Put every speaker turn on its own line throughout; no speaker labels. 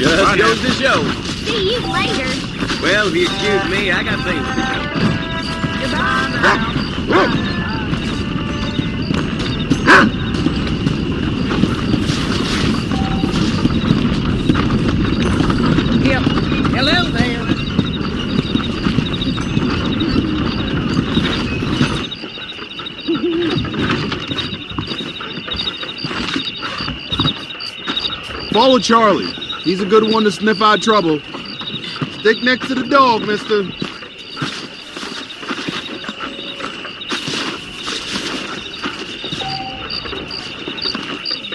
Just goes to show.
See you later.
Well, if you excuse me, I got things to do.
Goodbye.
Yep. Hello there.
Follow Charlie. He's a good one to sniff out trouble. Stick next to the dog, mister.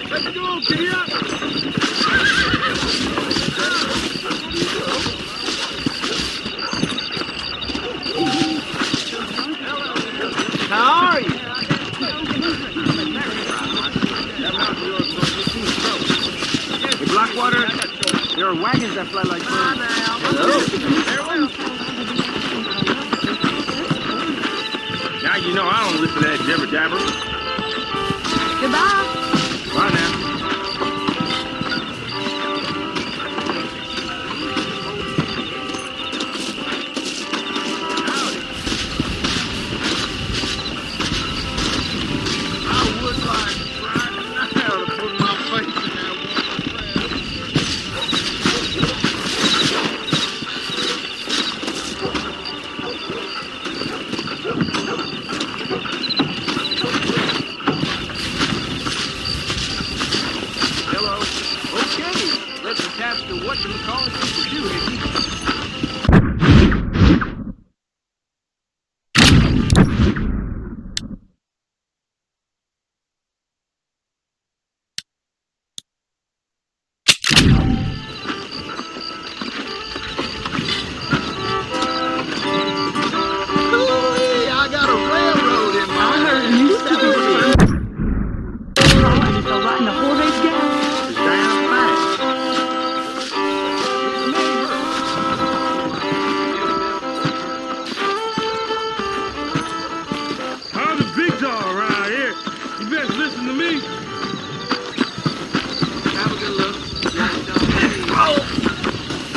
Let's go, giddy up!
How are you? Hey, Blackwater, there are wagons that fly like birds. Hello. Now you know I don't listen to that jibber jabber.
Goodbye.
Bye now.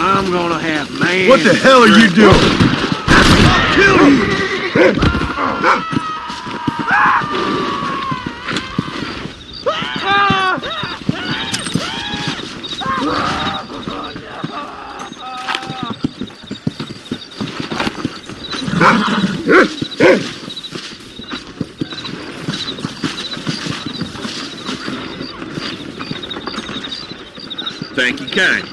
I'm gonna have man.
What the hell are you doing? I'll kill you!
Thank you kind.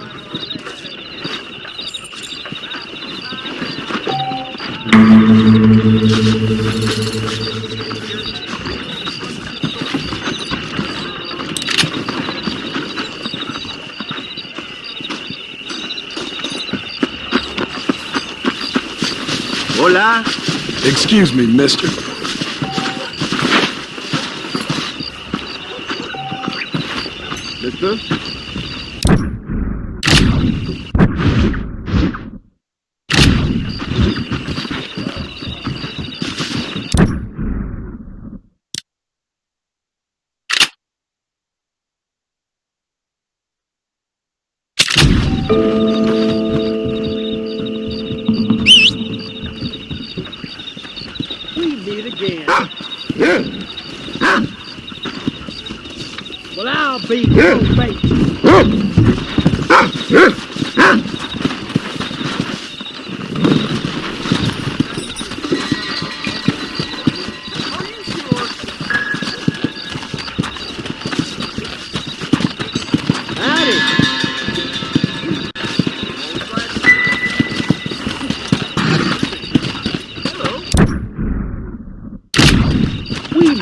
Hola.
Excuse me, mister. Mister?
Well, I'll be your mate.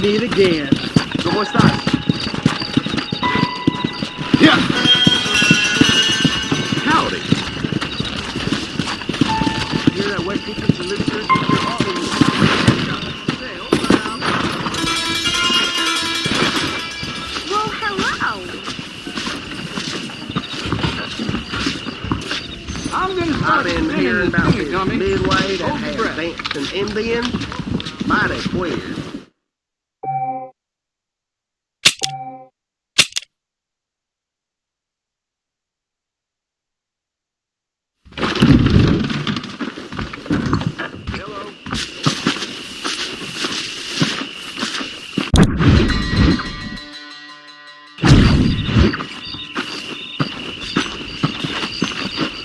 Meet again.
¿Cómo estás?
Yeah.
Howdy. Hear that wet kitchen solicitor?
Well, hello.
I'm gonna
I've
start
been
spinning
hearing
this
about
thing,
this
dummy.
midway that
Hold your
has
breath.
advanced an Indian. Mighty queer.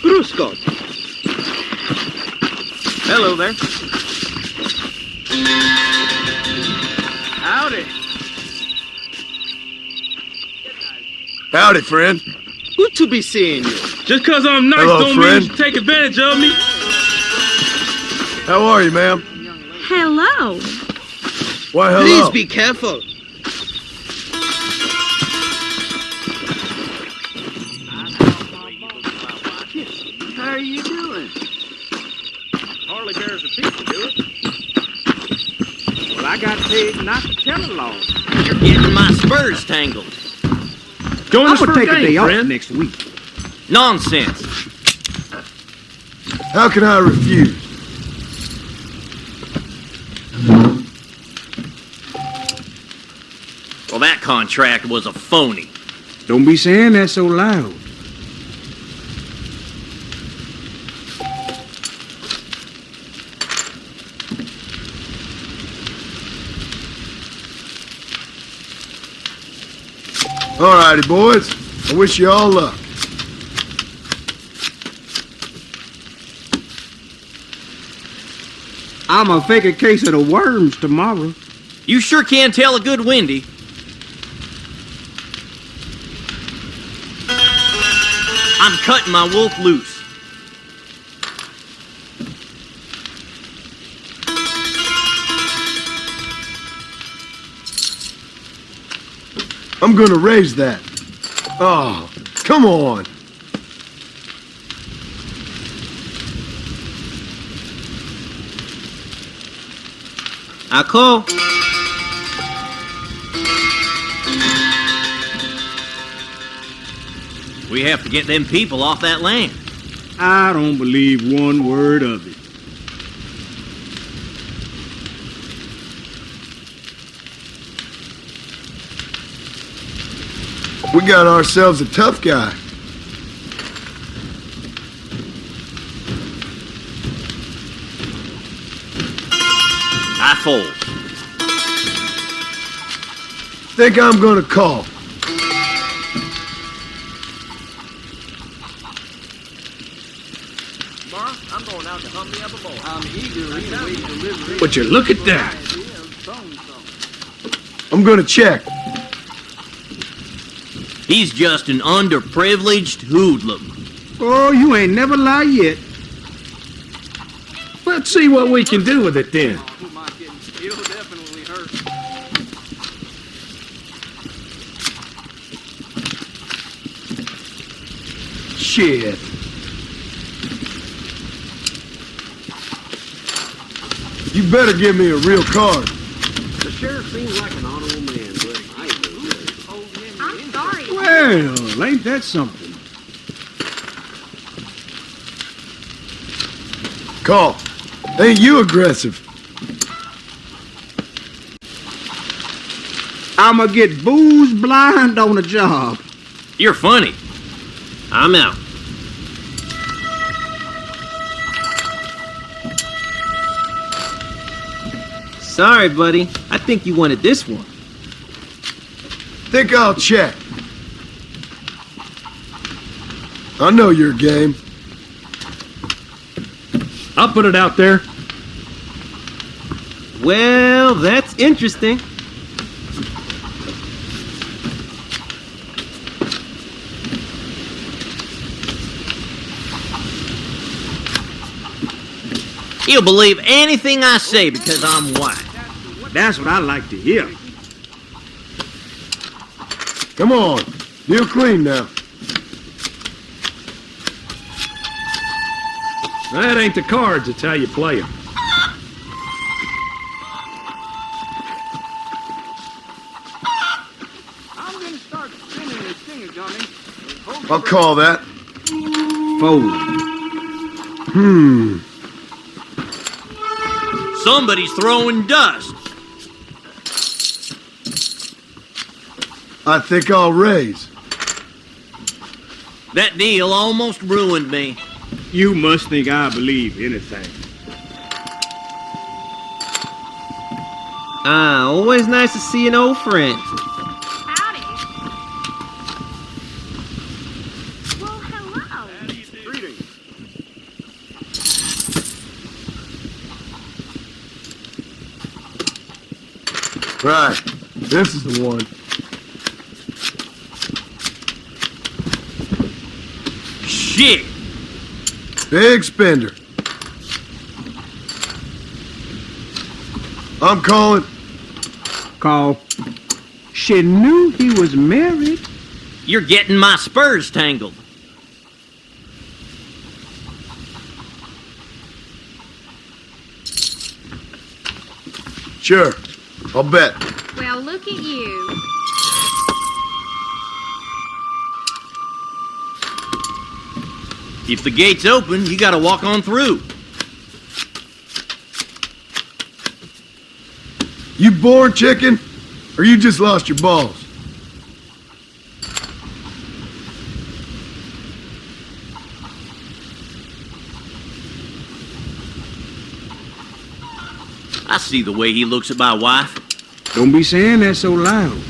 Brusco.
Hello there. Howdy.
Howdy, friend.
Good to be seeing you.
Just cause I'm nice
Hello,
don't
friend.
mean you take advantage of me.
How are you, ma'am?
Hello.
Why, hello.
Please be careful.
How are you doing? Hardly bears a people, do it? Well, I got paid not to tell a law.
You're getting my spurs tangled.
Join
I'm
us
gonna
for a
take a
game,
day off
friend.
next week.
Nonsense.
How can I refuse?
Well, that contract was a phony.
Don't be saying that so loud.
All righty, boys. I wish you all luck.
I'm gonna fake a case of the worms tomorrow.
You sure can tell a good windy. I'm cutting my wolf loose.
I'm gonna raise that. Oh, come on.
I call. We have to get them people off that land.
I don't believe one word of it.
We got ourselves a tough guy.
I fold.
Think I'm gonna call.
I'm going out to hunt me up a boy. I'm eagerly awaiting delivery.
Would you look at that?
I'm gonna check.
He's just an underprivileged hoodlum.
Oh, you ain't never lie yet.
Let's see what we can do with it then.
It'll definitely hurt.
Shit. You better give me a real card.
The sheriff seems like an honorable man, but I ain't
I'm sorry.
Well, ain't that something?
Call. Ain't you aggressive?
I'ma get booze blind on the job.
You're funny. I'm out.
Sorry, buddy. I think you wanted this one.
Think I'll check. I know your game.
I'll put it out there.
Well, that's interesting.
He'll believe anything I say because I'm white.
That's what I like to hear.
Come on. Deal clean now.
That ain't the cards, it's how you play them.
I'm gonna start spinning this thing, Johnny.
I'll call that.
Fold.
Somebody's throwing dust.
I think I'll raise.
That deal almost ruined me.
You must think I believe anything.
Always nice to see an old friend.
Howdy. Well, hello.
Greetings. Right. This is the one.
Shit!
Big spender. I'm calling.
Call. She knew he was married.
You're getting my spurs tangled.
Sure. I'll bet.
Well, look at you.
If the gate's open, you gotta walk on through.
You born chicken? Or you just lost your balls?
I see the way he looks at my wife.
Don't be saying that so loud.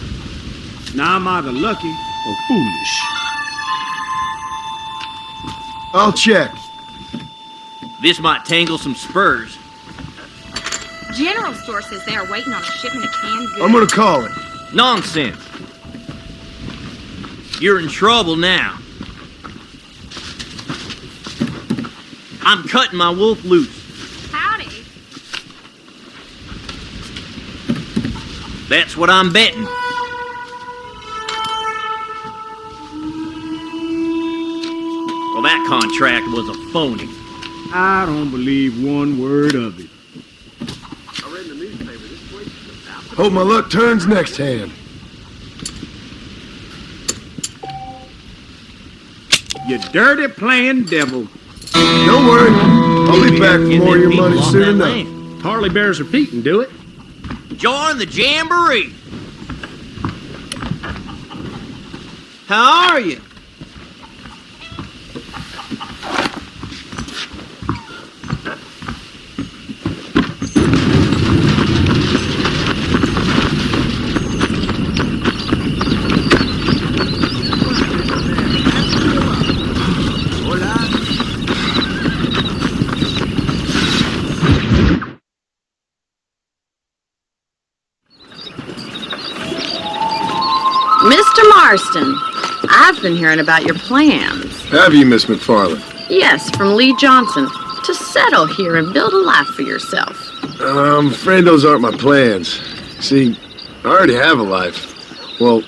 Now I'm either lucky or foolish.
I'll check.
This might tangle some spurs.
General store says they are waiting on a shipment of canned goods.
I'm gonna call it.
Nonsense. You're in trouble now. I'm cutting my wolf loose.
Howdy.
That's what I'm betting. Well, that contract was a phony.
I don't believe one word of it.
Hope my luck turns next hand.
You dirty playing devil.
Don't worry. I'll be back for more of your money soon enough.
Harley Bears repeat and do it.
Join the jamboree.
How are you?
Mr. Marston, I've been hearing about your plans.
Have you, Miss MacFarlane?
Yes, from Leigh Johnson, to settle here and build a life for yourself.
I'm afraid those aren't my plans. See, I already have a life. Well,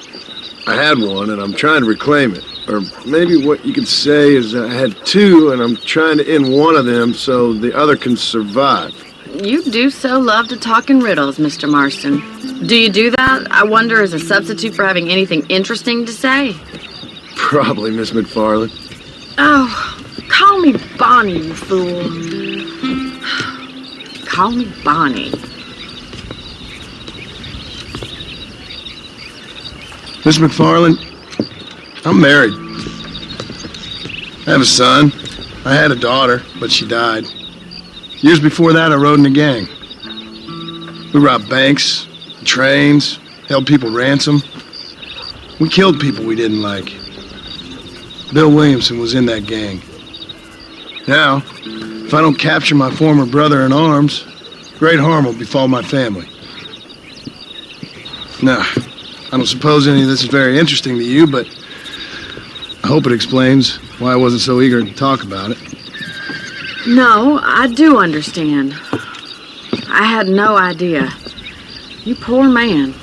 I had one, and I'm trying to reclaim it. Or maybe what you could say is I had two, and I'm trying to end one of them so the other can survive.
You do so love to talk in riddles, Mr. Marston. Do you do that, I wonder, as a substitute for having anything interesting to say?
Probably, Miss MacFarlane.
Oh, call me Bonnie, you fool. Call me Bonnie.
Miss MacFarlane, I'm married. I have a son. I had a daughter, but she died. Years before that, I rode in a gang. We robbed banks, trains, held people ransom. We killed people we didn't like. Bill Williamson was in that gang. Now, if I don't capture my former brother in arms, great harm will befall my family. Now, I don't suppose any of this is very interesting to you, but I hope it explains why I wasn't so eager to talk about it.
No, I do understand. I had no idea. You poor man.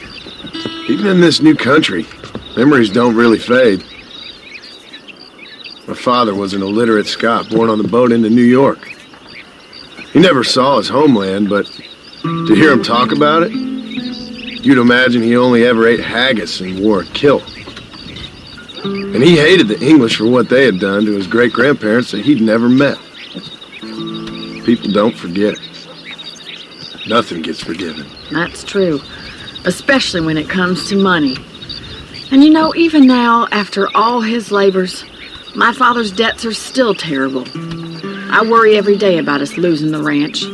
Even in this new country, memories don't really fade. My father was an illiterate Scot born on the boat into New York. He never saw his homeland, but to hear him talk about it, you'd imagine he only ever ate haggis and wore a kilt. And he hated the English for what they had done to his great-grandparents that he'd never met. People don't forget. Nothing gets forgiven.
That's true. Especially when it comes to money. And you know, even now, after all his labors, my father's debts are still terrible. I worry every day about us losing the ranch.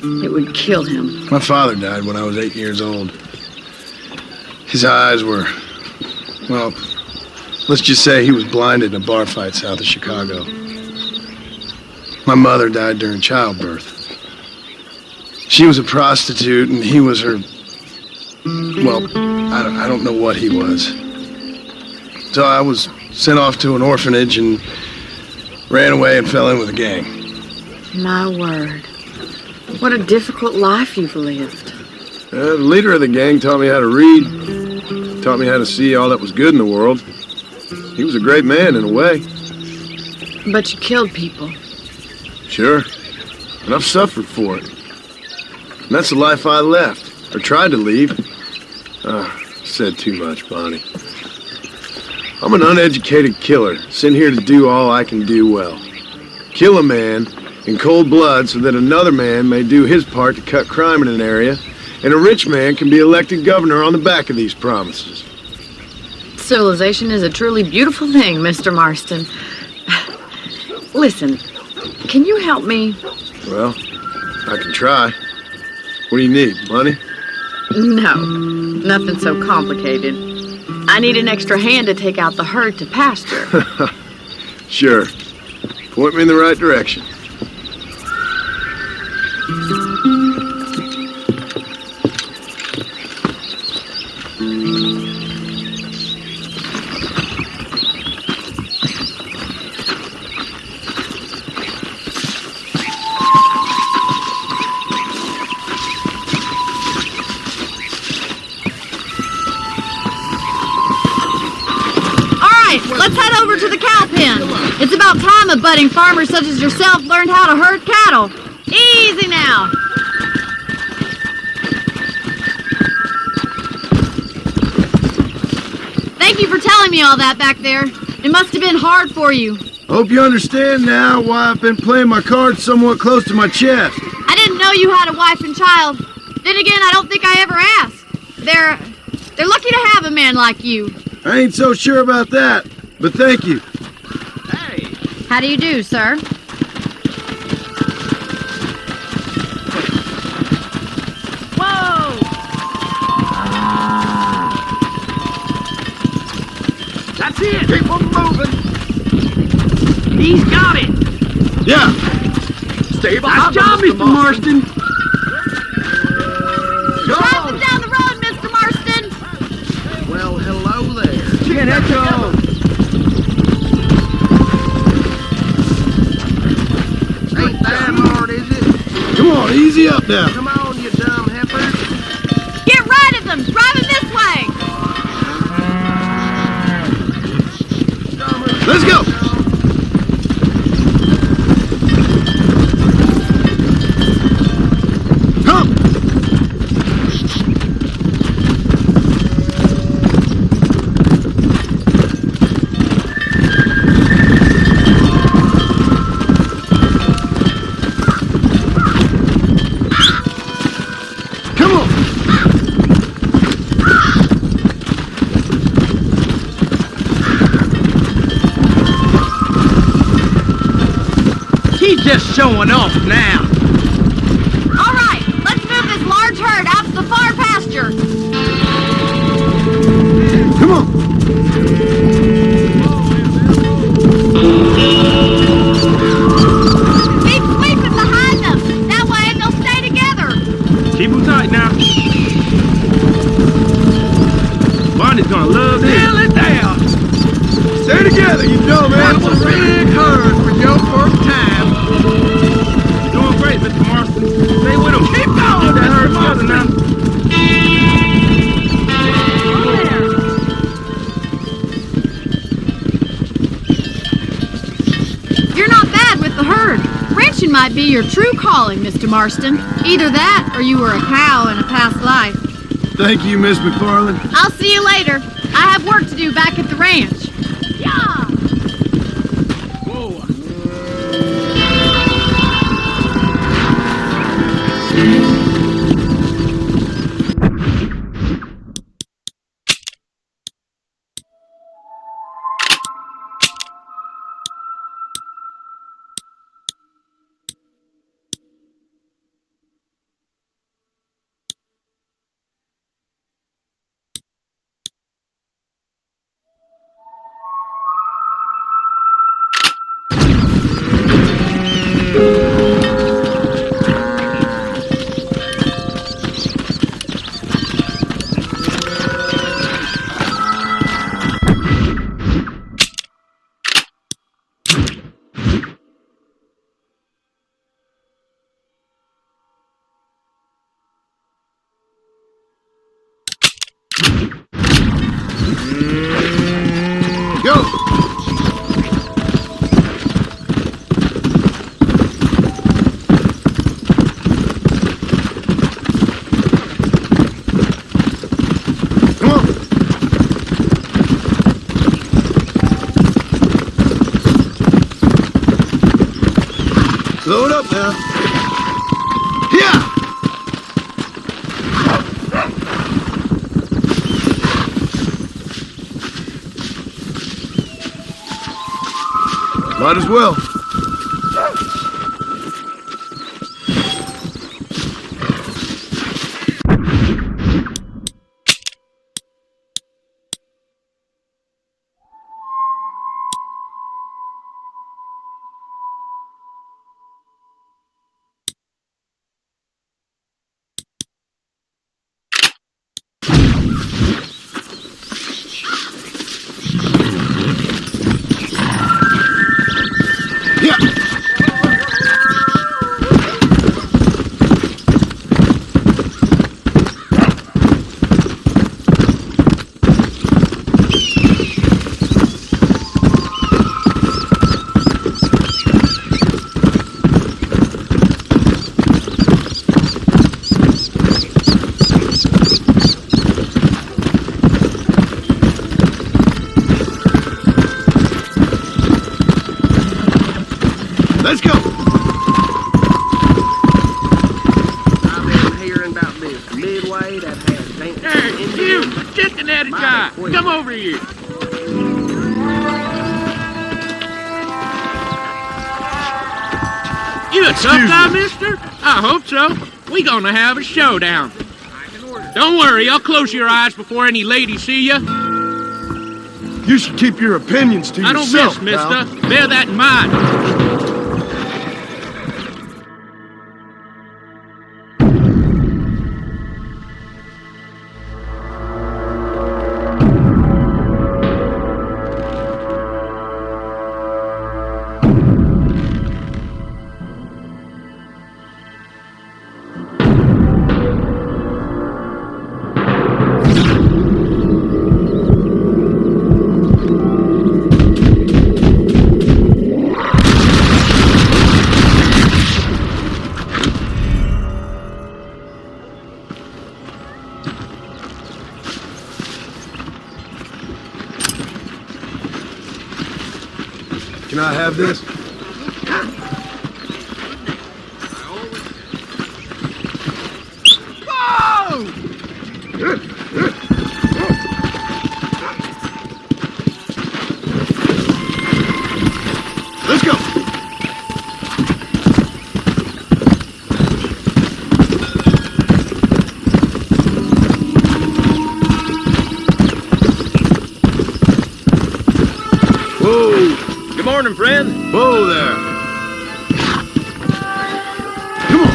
It would kill him.
My father died when I was 8 years old. His eyes were, well, let's just say he was blinded in a bar fight south of Chicago. My mother died during childbirth. She was a prostitute and he was her, well, I don't know what he was. So I was sent off to an orphanage and ran away and fell in with a gang.
My word. What a difficult life you've lived.
The leader of the gang taught me how to read, taught me how to see all that was good in the world. He was a great man in a way.
But you killed people.
Sure, and I've suffered for it. And that's the life I left, or tried to leave. Said too much, Bonnie. I'm an uneducated killer, sent here to do all I can do well. Kill a man in cold blood so that another man may do his part to cut crime in an area, and a rich man can be elected governor on the back of these promises.
Civilization is a truly beautiful thing, Mr. Marston. Listen, can you help me?
Well, I can try. What do you need, money?
No, nothing so complicated. I need an extra hand to take out the herd to pasture.
Sure. Point me in the right direction.
Let's head over to the cow pen. It's about time a budding farmer such as yourself learned how to herd cattle. Easy now. Thank you for telling me all that back there. It must have been hard for you.
Hope you understand now why I've been playing my cards somewhat close to my chest.
I didn't know you had a wife and child. Then again, I don't think I ever asked. They're lucky to have a man like you.
I ain't so sure about that, but thank you.
Hey,
How do you do, sir?
whoa! That's it. Keep on moving. He's got it.
Yeah,
Stay behind. Nice job, Mr. Marston.
Drive them down the road, Mr. Marston.
Well, hello there. Get it, Ain't that hard, is it?
come on, easy up now.
Come on, you dumb heifers.
Get right at them. Drive them this way.
Let's go. Come. Come on.
He's just showing off now.
All right, let's move this large herd out to the far pasture.
Come on.
Keep sweeping behind them. That way they'll stay together.
Keep them tight now. Bonnie's gonna love this.
Nail it down.
Stay together, you dumb
That's a
animals.
big herd for your first time.
You're doing great, Mr. Marston. Stay with him.
Keep going,
That
Mr.
hurts together now.
You're not bad with the herd. Ranching might be your true calling, Mr. Marston. Either that, or you were a cow in a past life.
Thank you, Miss MacFarlane.
I'll see you later. I have work to do back at the ranch. Yeah!
Go! Come on! Slow it up now. Yeah! Might as well. Yeah! Let's go!
I've been hearing about this midway that has danced.
Hey, you, chicken-headed guy, come over here. You a tough guy, mister? I hope so. We gonna have a showdown. Don't worry, I'll close your eyes before any ladies see you.
You should keep your opinions to
I don't
yourself,
miss,
pal.
mister. Bear that in mind.
Can I have this? Let's go! Whoa!
Good morning, friend.
Whoa there! Come on!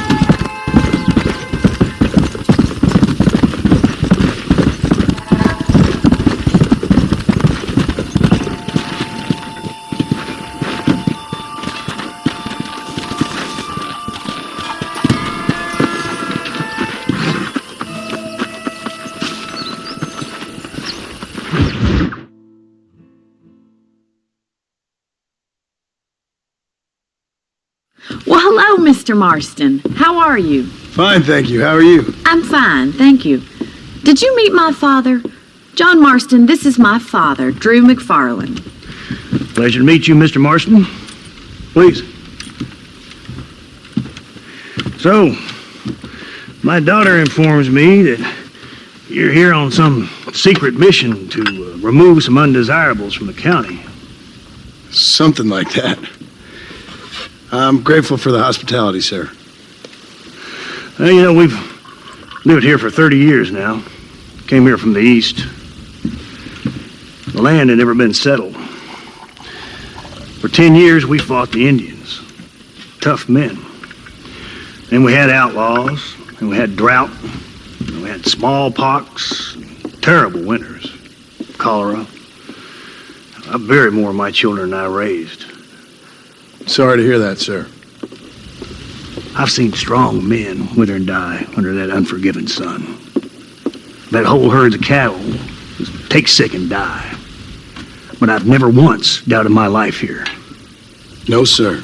Well, hello, Mr. Marston. How are you?
Fine, thank you. How are you?
I'm fine, thank you. Did you meet my father? John Marston, this is my father, Drew MacFarlane.
Pleasure to meet you, Mr. Marston. Please. So, my daughter informs me that you're here on some secret mission to remove some undesirables from the county.
Something like that. I'm grateful for the hospitality, sir.
Well, you know, we've lived here for 30 years now. Came here from the east. The land had never been settled. For 10 years, we fought the Indians. Tough men. Then we had outlaws, and we had drought, and we had smallpox, and terrible winters, cholera. I buried more of my children than I raised.
Sorry to hear that, sir.
I've seen strong men wither and die under that unforgiving sun. That whole herds of cattle just take sick and die. but I've never once doubted my life here.
No, sir.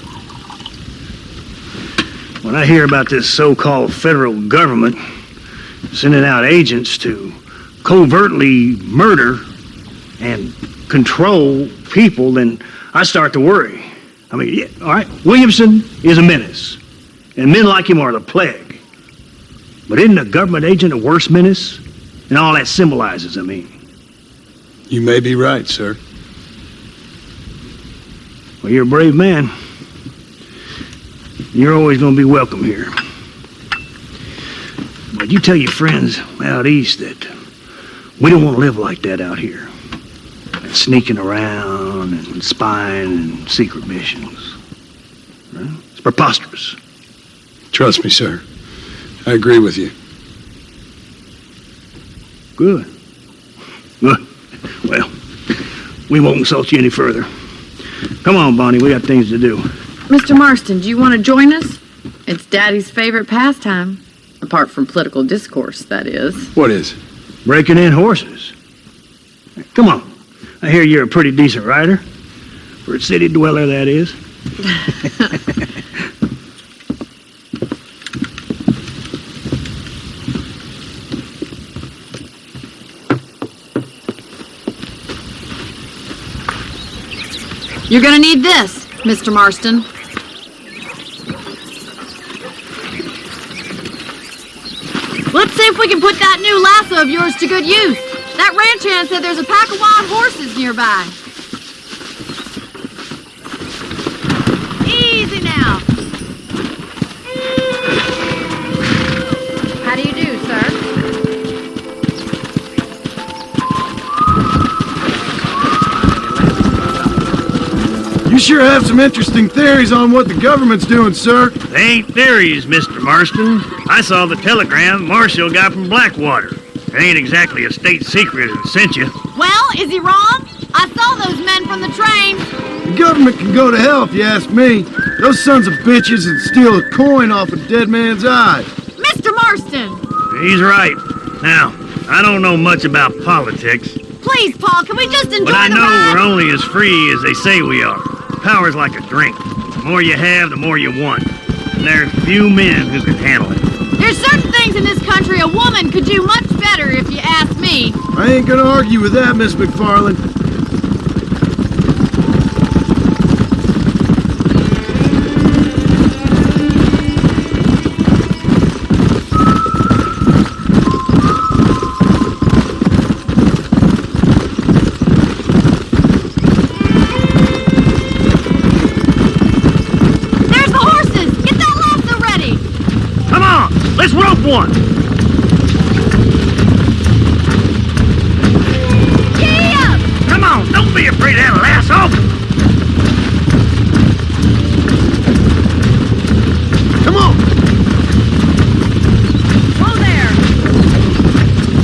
When I hear about this so-called federal government sending out agents to covertly murder and control people, then I start to worry. I mean, yeah, all right, Williamson is a menace, and men like him are the plague. But isn't a government agent a worse menace? And all that symbolizes, I mean.
You may be right, sir.
Well, you're a brave man. You're always going to be welcome here. But you tell your friends out east that we don't want to live like that out here. Sneaking around and spying and secret missions. Right? It's preposterous.
Trust me, sir. I agree with you.
Good. Good. Well, we won't insult you any further. Come on, Bonnie, we got things to do.
Mr. Marston, do you want to join us? It's Daddy's favorite pastime. Apart from political discourse, that is.
What is?
Breaking in horses. Come on. I hear you're a pretty decent rider. For a city dweller, that is.
You're gonna need this, Mr. Marston. Let's see if we can put that new lasso of yours to good use. That ranch hand said there's a pack of wild horses nearby. Easy now. How do you do, sir?
You sure have some interesting theories on what the government's doing, sir.
They ain't theories, Mr. Marston. I saw the telegram Marshal got from Blackwater. It ain't exactly a state secret that sent you.
Well, is he wrong? I saw those men from the train.
The government can go to hell if you ask me. Those sons of bitches would steal a coin off a dead man's eye.
Mr. Marston!
He's right. Now, I don't know much about politics,
Please, Paul, can we just enjoy
but I
the
know
ride?
we're only as free as they say we are. Power's like a drink. The more you have, the more you want. And there are few men who can handle it.
There's certain things in this country a woman could do much better, if you ask me.
I ain't gonna argue with that, Miss MacFarlane.
There's the horses! Get that lasso ready!
Come on, let's rope one.
Giddy up!
Come on, don't be afraid of that lasso.
Come on!
Whoa there!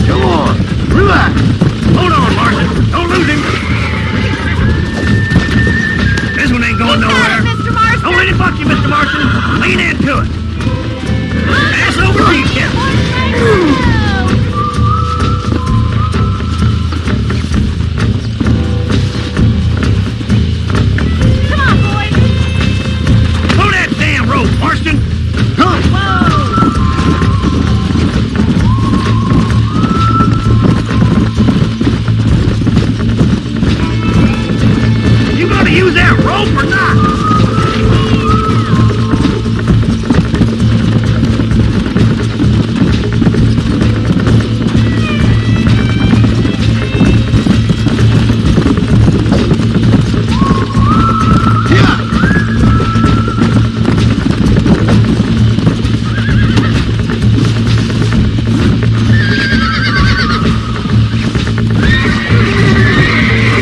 Come on! Relax!
Hold on, Marston. Don't lose him. This one ain't going
Got
nowhere.
it, Mr. Marston!
Don't let him buck you, Mr. Marston. Lean into it. Pass over to you, Captain.
Come on, boys!
Pull that damn rope, Marston.
Come!
You gonna use that rope or not?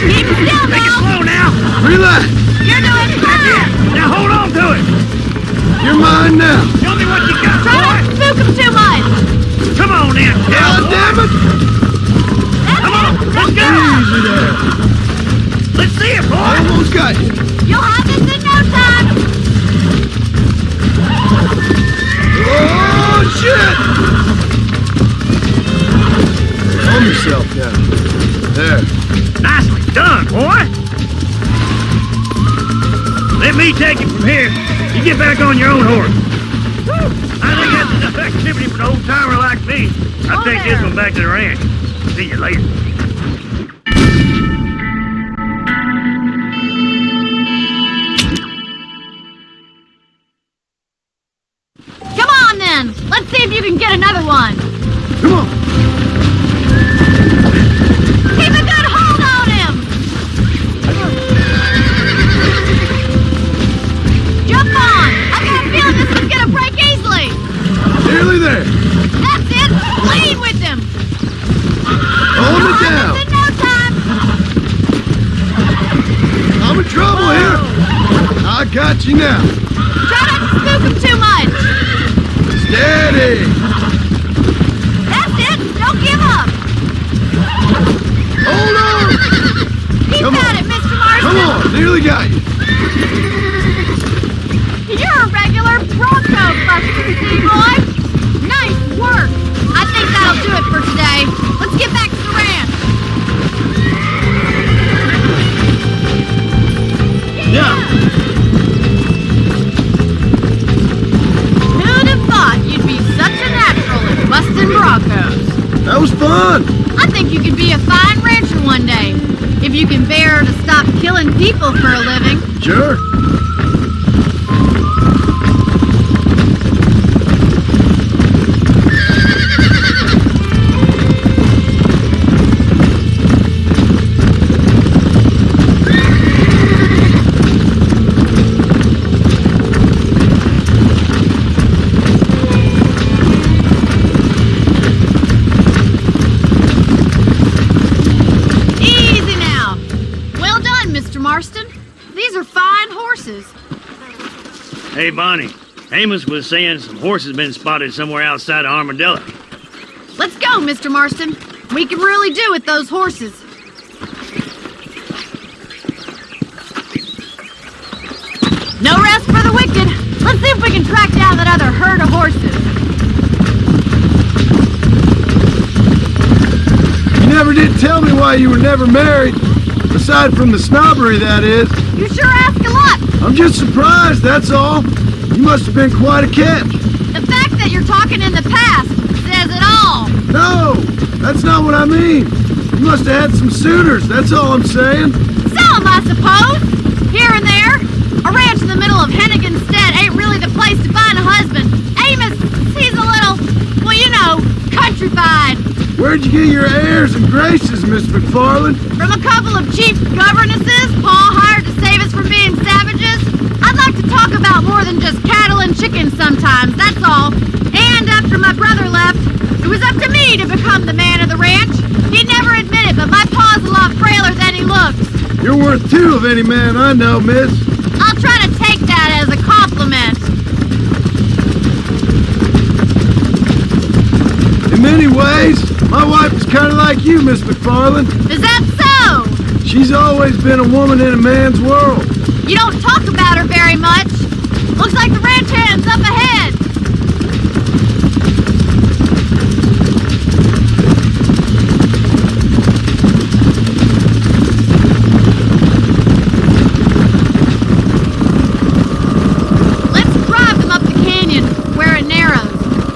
Keep still
Take it
now!
slow now.
Relax!
You're doing fine!
Now hold on to it.
You're mine now!
Show me what you got,
Try not to
boy.
spook him too much!
Come on in,
God
cowboy.
damn it!
That's
Come on,
it!
let's
Just
go.
Easy there!
Let's see it, boy.
Almost got you!
You'll have this in no time!
Oh, shit! Calm yourself down. There.
Nicely done, boy. Let me take you from here. You get back on your own horse. I think that's enough activity for an old-timer like me. I'll take this one back to the ranch. See you later.
Come on, then. Let's see if you can get another one.
Come on.
Keep a good hold on him. Jump on. I've got a feeling this one's gonna break easily.
Nearly there.
That's it. Lead with him.
Hold it down.
In no time.
I'm in trouble here. I got you now.
Try not to spook him too much.
Steady.
That's it. Don't give up.
Hold on.
He's
Come
got
on.
it, Mr. Marston.
Come on. Nearly got you.
You're a regular Bronco buster, boy. Nice work. I think that'll do it for today. Let's get back to the ranch.
Yeah.
Who'd have thought you'd be such a natural at busting Broncos?
That was fun.
I think you could be a fine rancher one day, if you can bear to stop killing people for a living.
Sure.
Easy now. Well done, Mr. Marston. These are fine horses.
Hey, Bonnie. Amos was saying some horses been spotted somewhere outside of Armadillo.
Let's go, Mr. Marston. We can really do with those horses. No rest for the wicked. Let's see if we can track down that other herd of horses.
You never did tell me why you were never married. Aside from the snobbery, that is.
You sure ask a lot.
I'm just surprised, that's all. You must have been quite a catch.
The fact that you're talking in the past says it all.
No, that's not what I mean. You must have had some suitors, that's all I'm saying.
Some, I suppose. Here and there. A ranch in the middle of Henniganstead ain't really the place to find a husband. Amos, he's a little, well, you know, countrified.
Where'd you get your airs and graces, Miss MacFarlane?
From a couple of cheap governesses Paul hired to save us from being savages. I'd like to talk about more than just cattle and chickens sometimes, that's all. And after my brother left, it was up to me to become the man of the ranch. He'd never admit it, but my pa's a lot frailer than he looks.
You're worth two of any man I know, miss.
I'll try to take that as a compliment.
In many ways, my wife is kind of like you, Miss MacFarlane.
Is that so?
She's always been a woman in a man's world.
You don't talk about her very much. Looks like the ranch hand's up ahead. Let's drive them up the canyon where it narrows.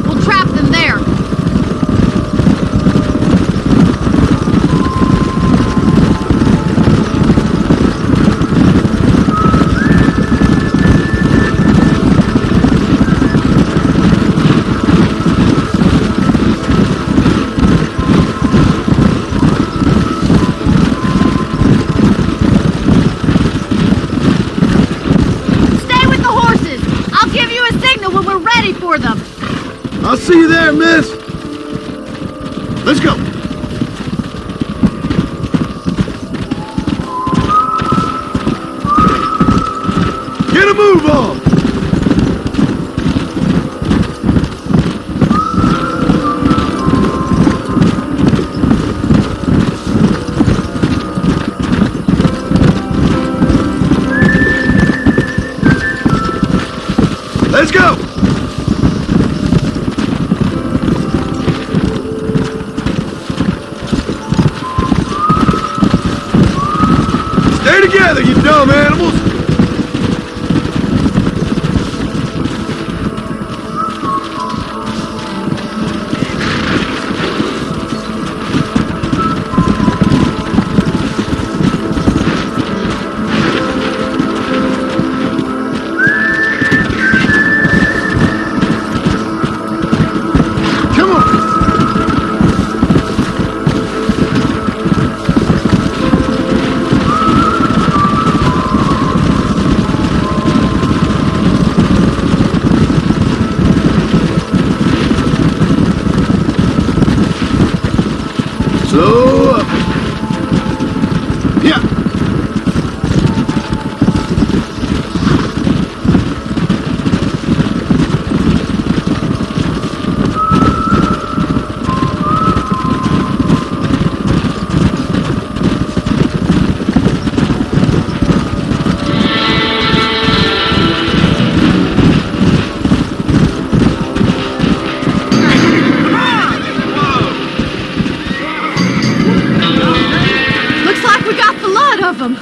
We'll trap them there. Stay with the horses. I'll give you a signal when we're ready for them.
I'll see you there, miss. Let's go. Get a move on. Let's go. Stay together, you dumb animals.
of them.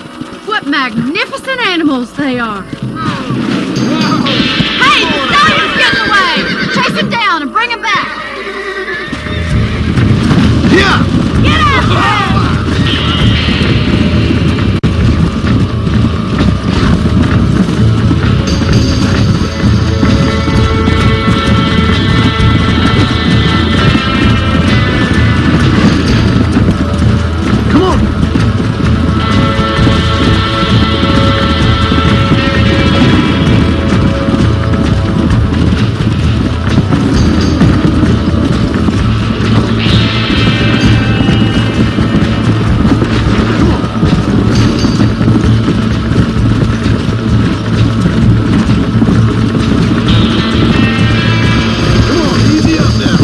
What magnificent animals they are. Hey, the stallion's getting away! Chase him down and bring him back!
Yeah!
Get after him!
Come on! Come on, easy up now.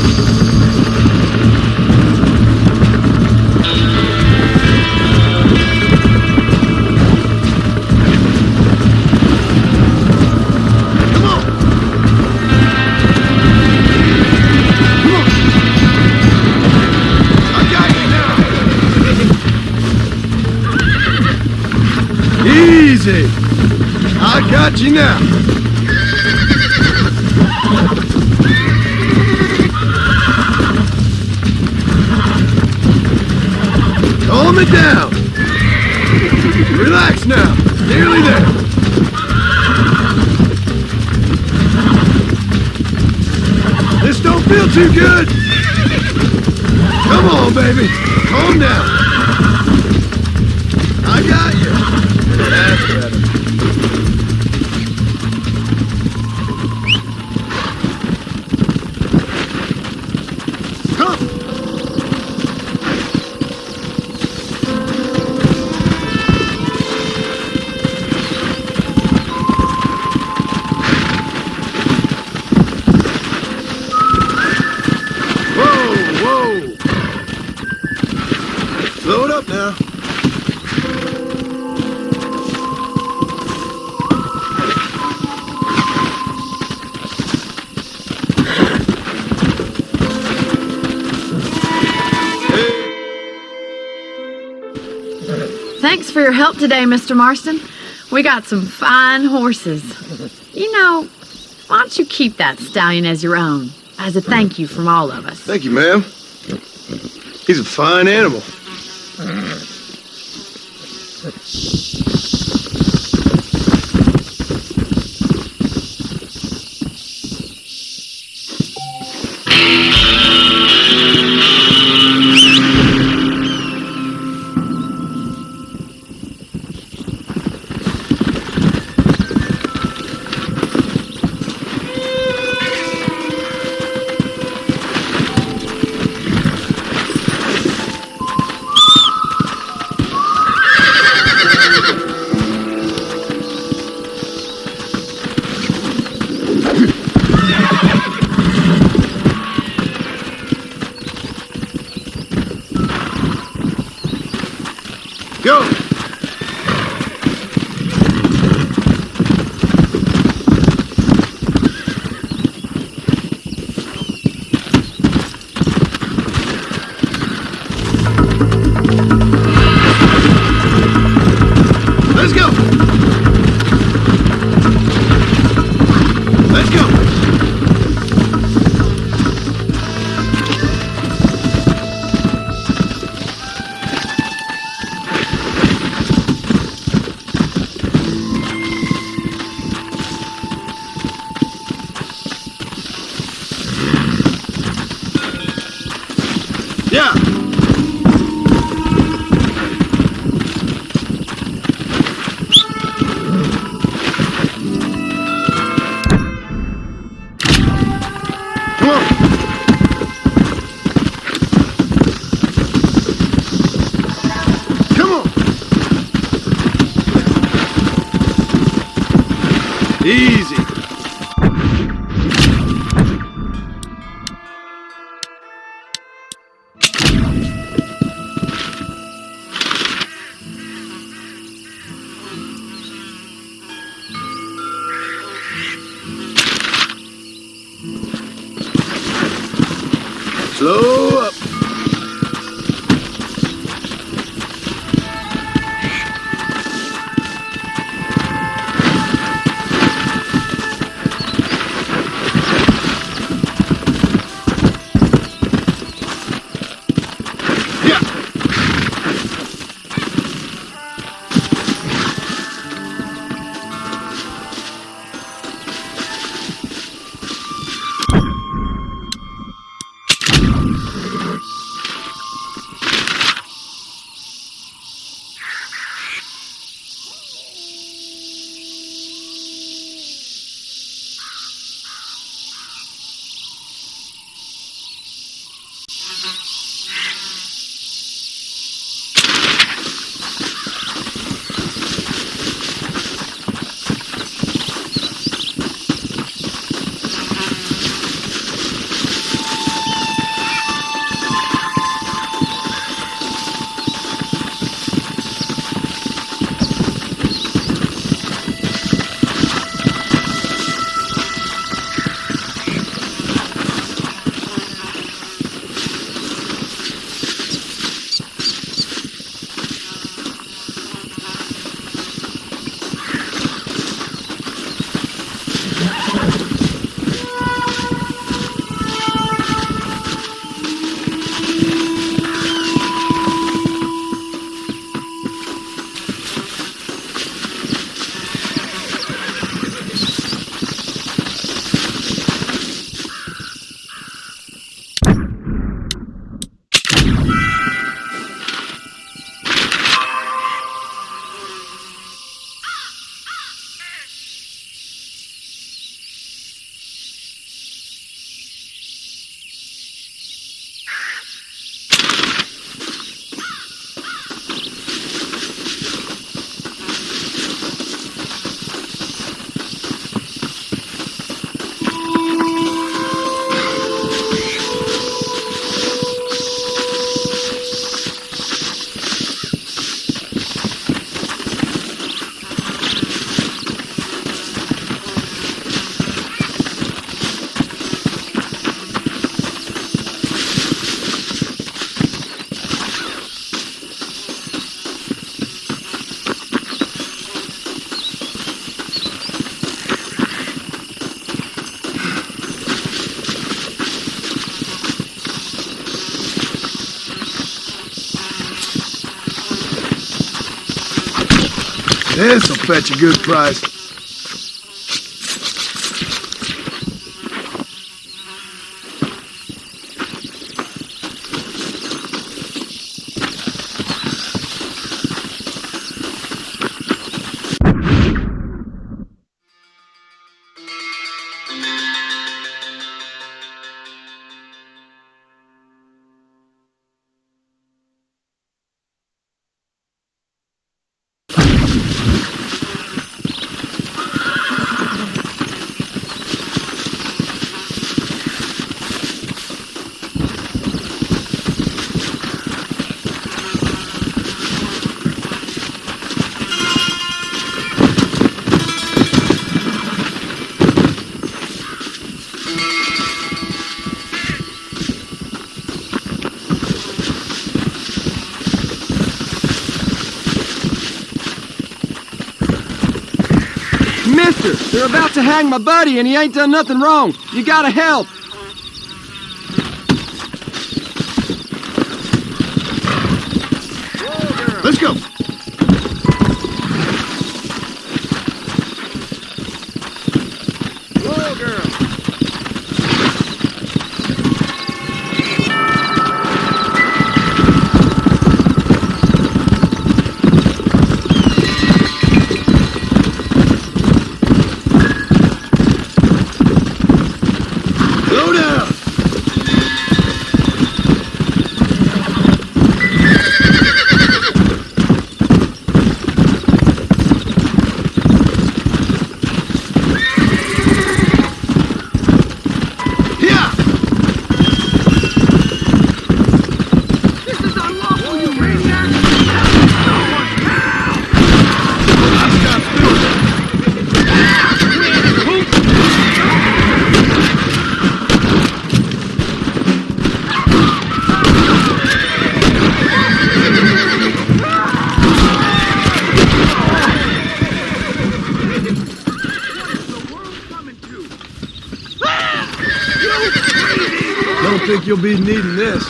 Come on. Come on. I got you now. Easy. I got you now. Calm it down. Relax now. Nearly there. This don't feel too good. Come on, baby. Calm down. I got you. That's better. Come. Whoa, whoa. Slow it up now.
Thanks for your help today, Mr. Marston. We got some fine horses. You know, why don't you keep that stallion as your own, as a thank you from all of us?
Thank you, ma'am. He's a fine animal. Go! Let's go! Let's go! Yeah! Come on! Come on! Easy! Slow up. This'll fetch a good price.
Mister, they're about to hang my buddy and he ain't done nothing wrong. You gotta help.
Let's go.
Whoa, girl.
Slow down. Yeah.
This is unlawful, you maniac!
Don't think you'll be needing this.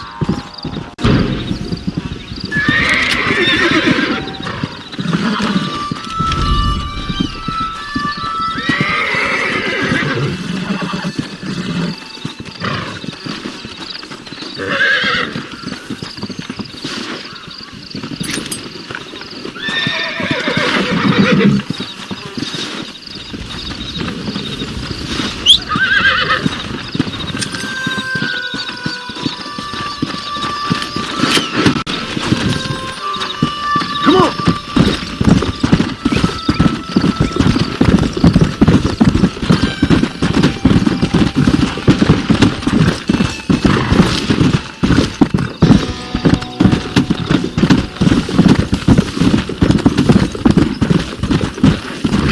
Come on.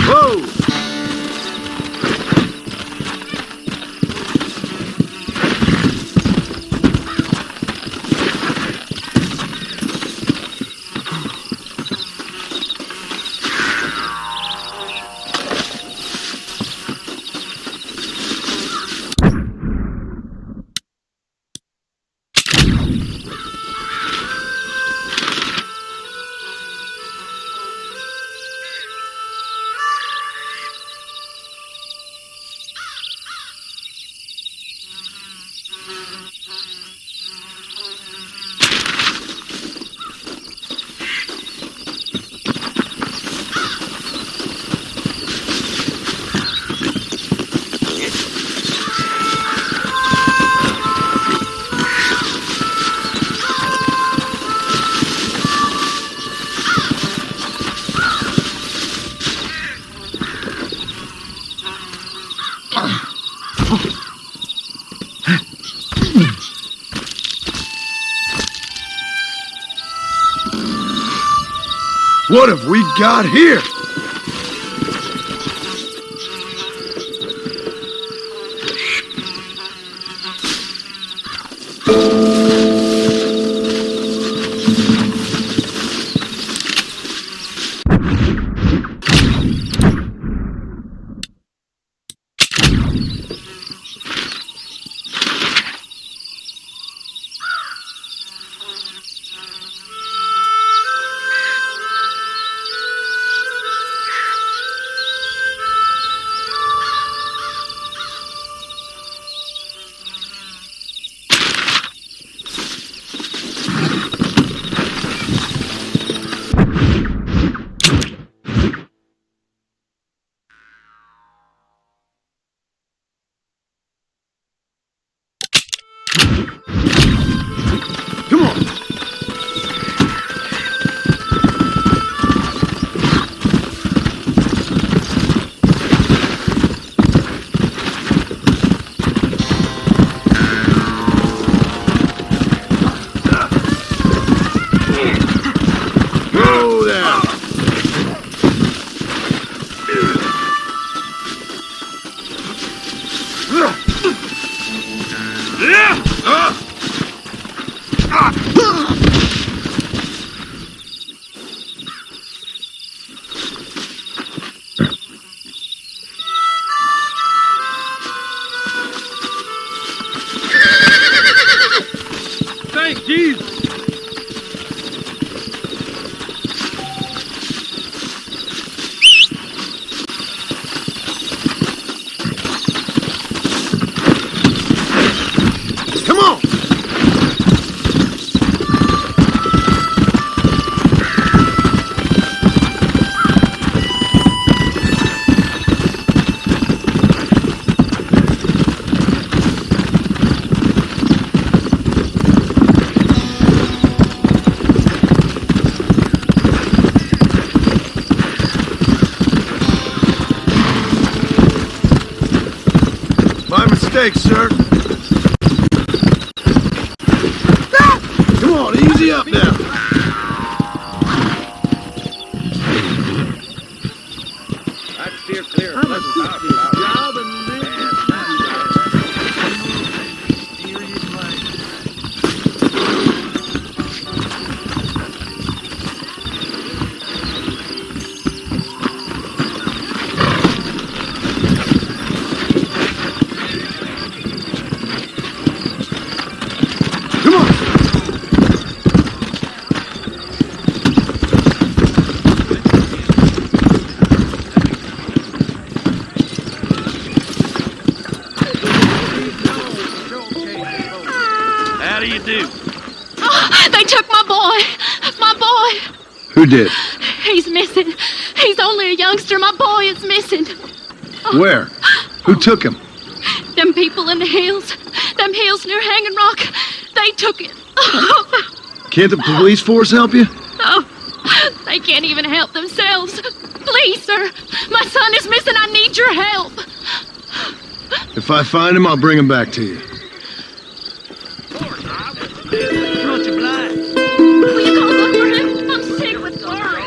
Whoa. What have we got here? Thanks, sir. Come on, easy up now.
I'd steer clear of Pleasant
They took my boy. My boy.
Who did?
He's missing. He's only a youngster. My boy is missing.
Where? Who took him?
Them people in the hills. Them hills near Hanging Rock. They took it.
Can't the police force help you?
Oh, they can't even help themselves. Please, sir. My son is missing. I need your help.
If I find him, I'll bring him back to you.
Will you go look for him? I'm sick with worry.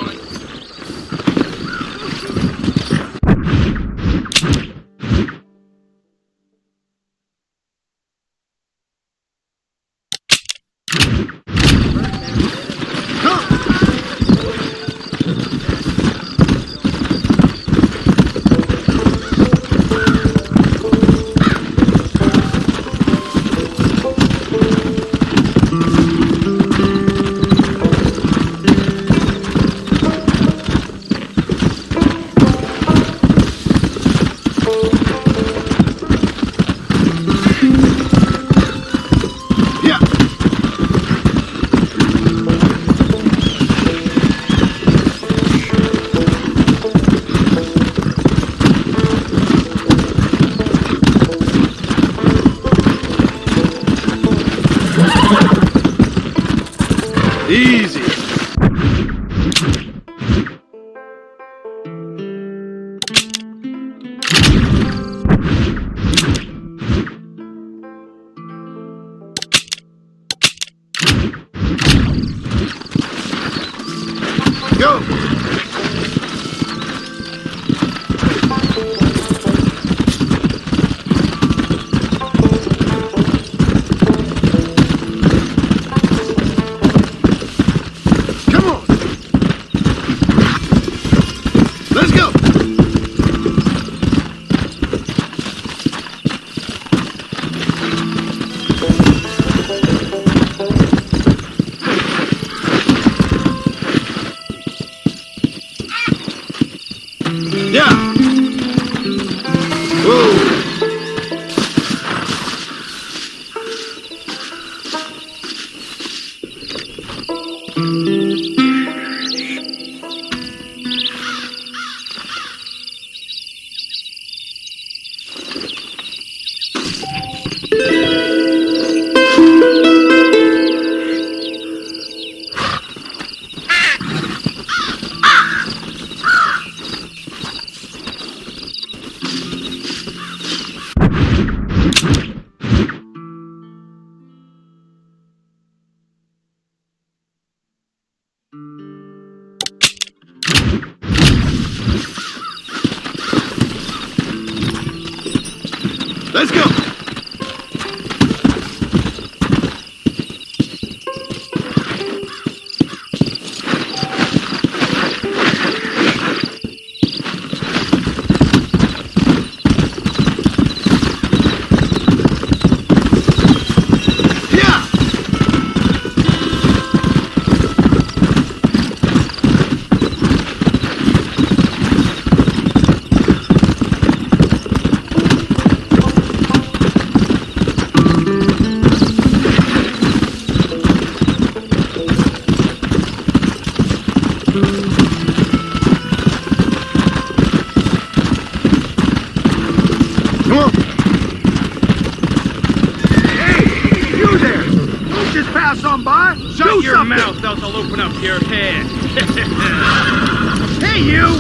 Easy. Go. Let's go.
Shut your mouth, else I'll open up your head. Hey, you!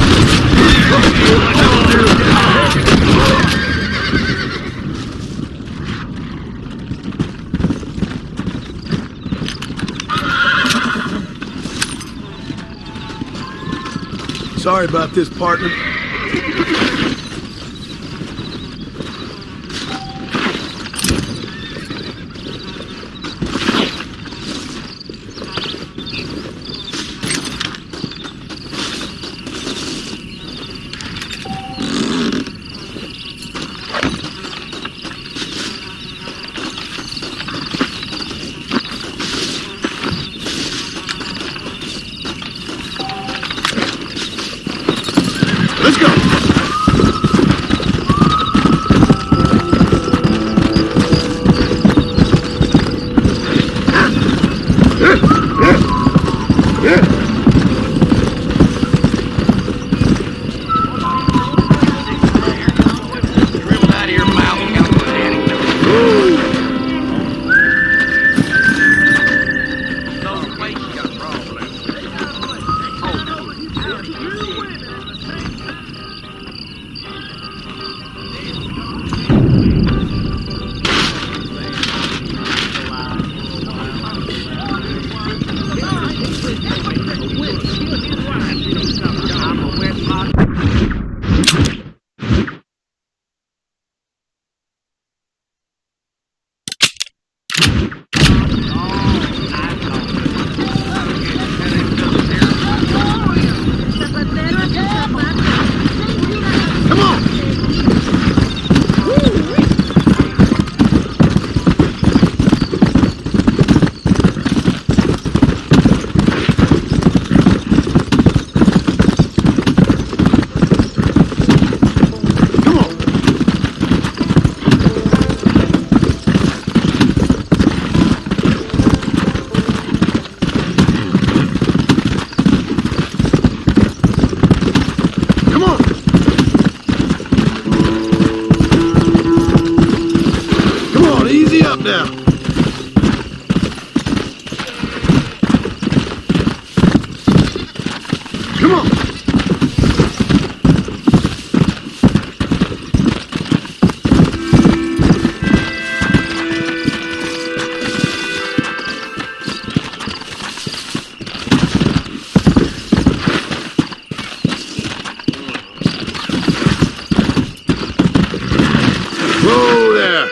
Sorry about this, partner. Let's go! Now. Come on. Whoa there.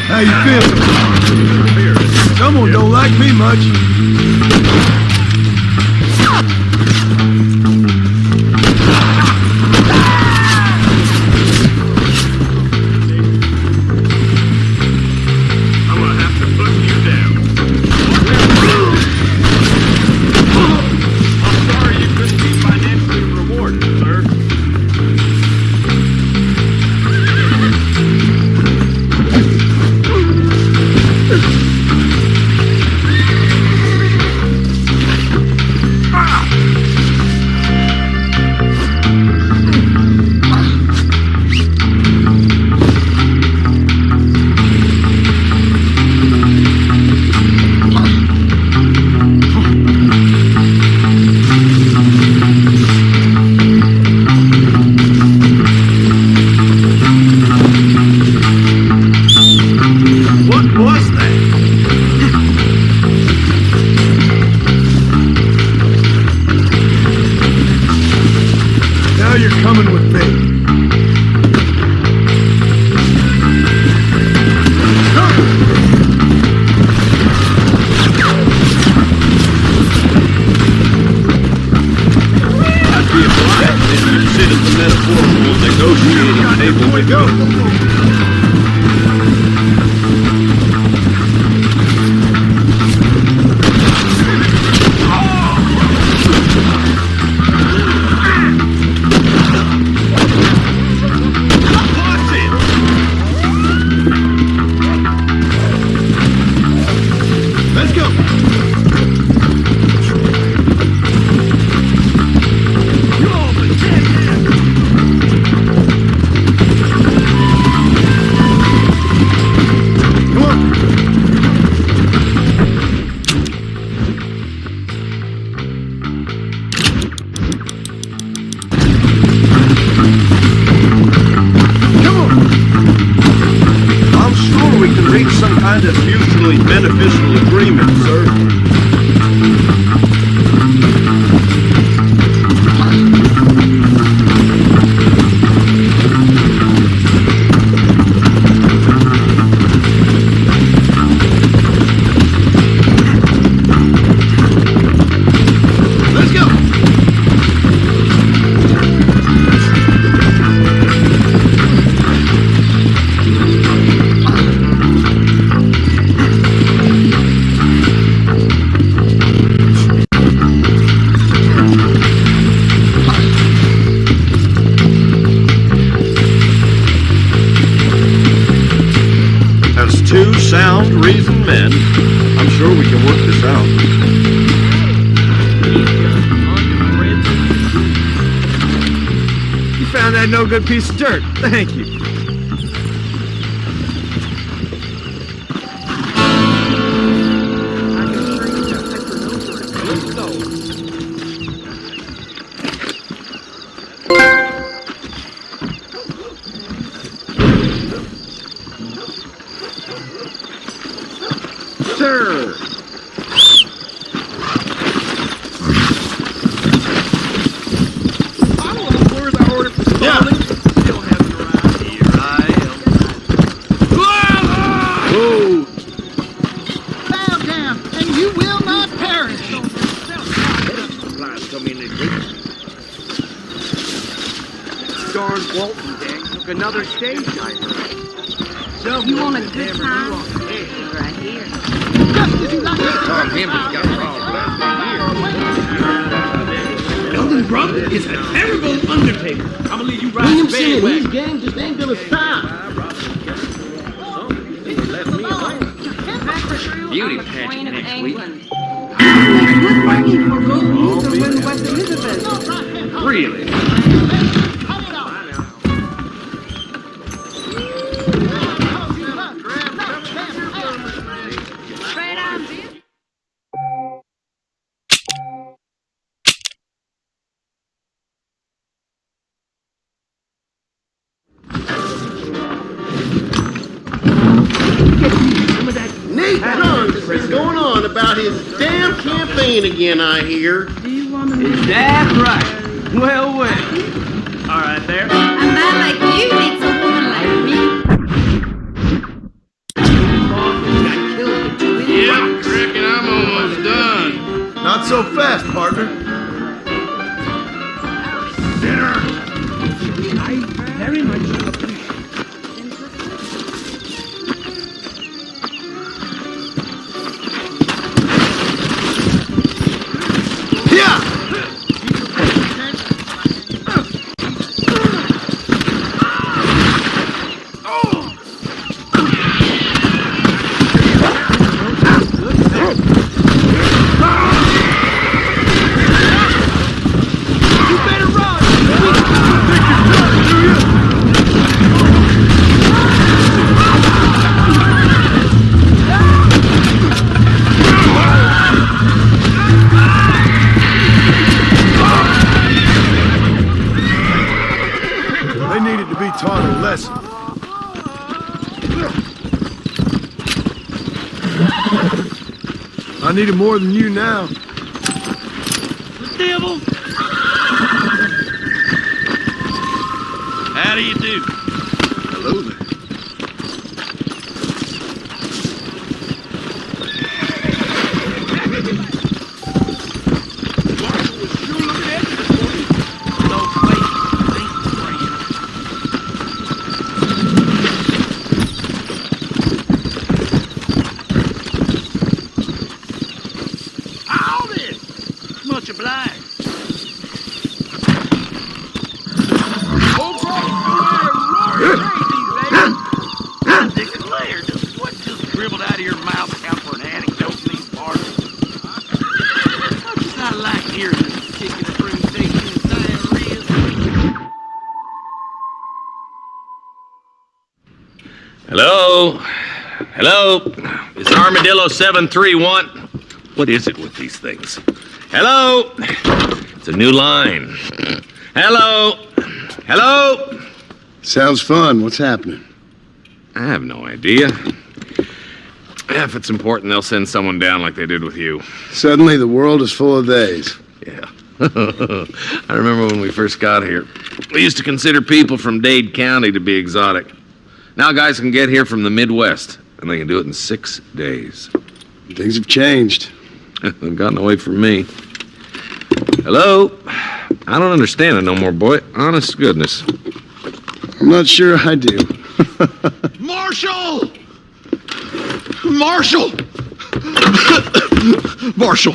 How you feeling? Someone don't like me much. I'm gonna have to put you down. I'm sorry you couldn't be financially rewarded, sir. Ah!
unofficial agreement, sir. Sound, reasoned men. I'm sure we can work this out.
You found that no good piece of dirt. Thank you.
Sir! I don't know where the order for starting. You don't have it around here. I am. Whoa!
Bow down, and you will not perish.
Supplies come in this week. Darn Walton gang took another stage night.
You want a good time? Right here.
Tom Henry's got
Elden Brother is a terrible undertaker. I'm gonna leave you right
Williamson
in
and
bed.
his gang just ain't gonna stop.
Beauty pageant next week.
Really?
Nate Johnson's going on about his damn campaign again, I hear.
Is that right? Well, well. All right, there.
A man like you needs a woman like me.
Yep, reckon I'm almost done.
Not so fast, partner.
Dinner. I very much appreciate.
I need it more than you now.
The devil! How do you do?
Hello there.
Hello? Hello? Is Armadillo 731? What is it with these things? Hello? It's a new line. Hello? Hello?
Sounds fun. What's happening?
I have no idea. Yeah, if it's important, they'll send someone down like they did with you.
Suddenly, the world is full of theys.
Yeah. I remember when we first got here. We used to consider people from Dade County to be exotic. Now guys can get here from the Midwest, and they can do it in 6 days.
Things have changed.
They've gotten away from me. Hello? I don't understand it no more, boy. Honest to goodness.
I'm not sure I do.
Marshal! Marshal! Marshal!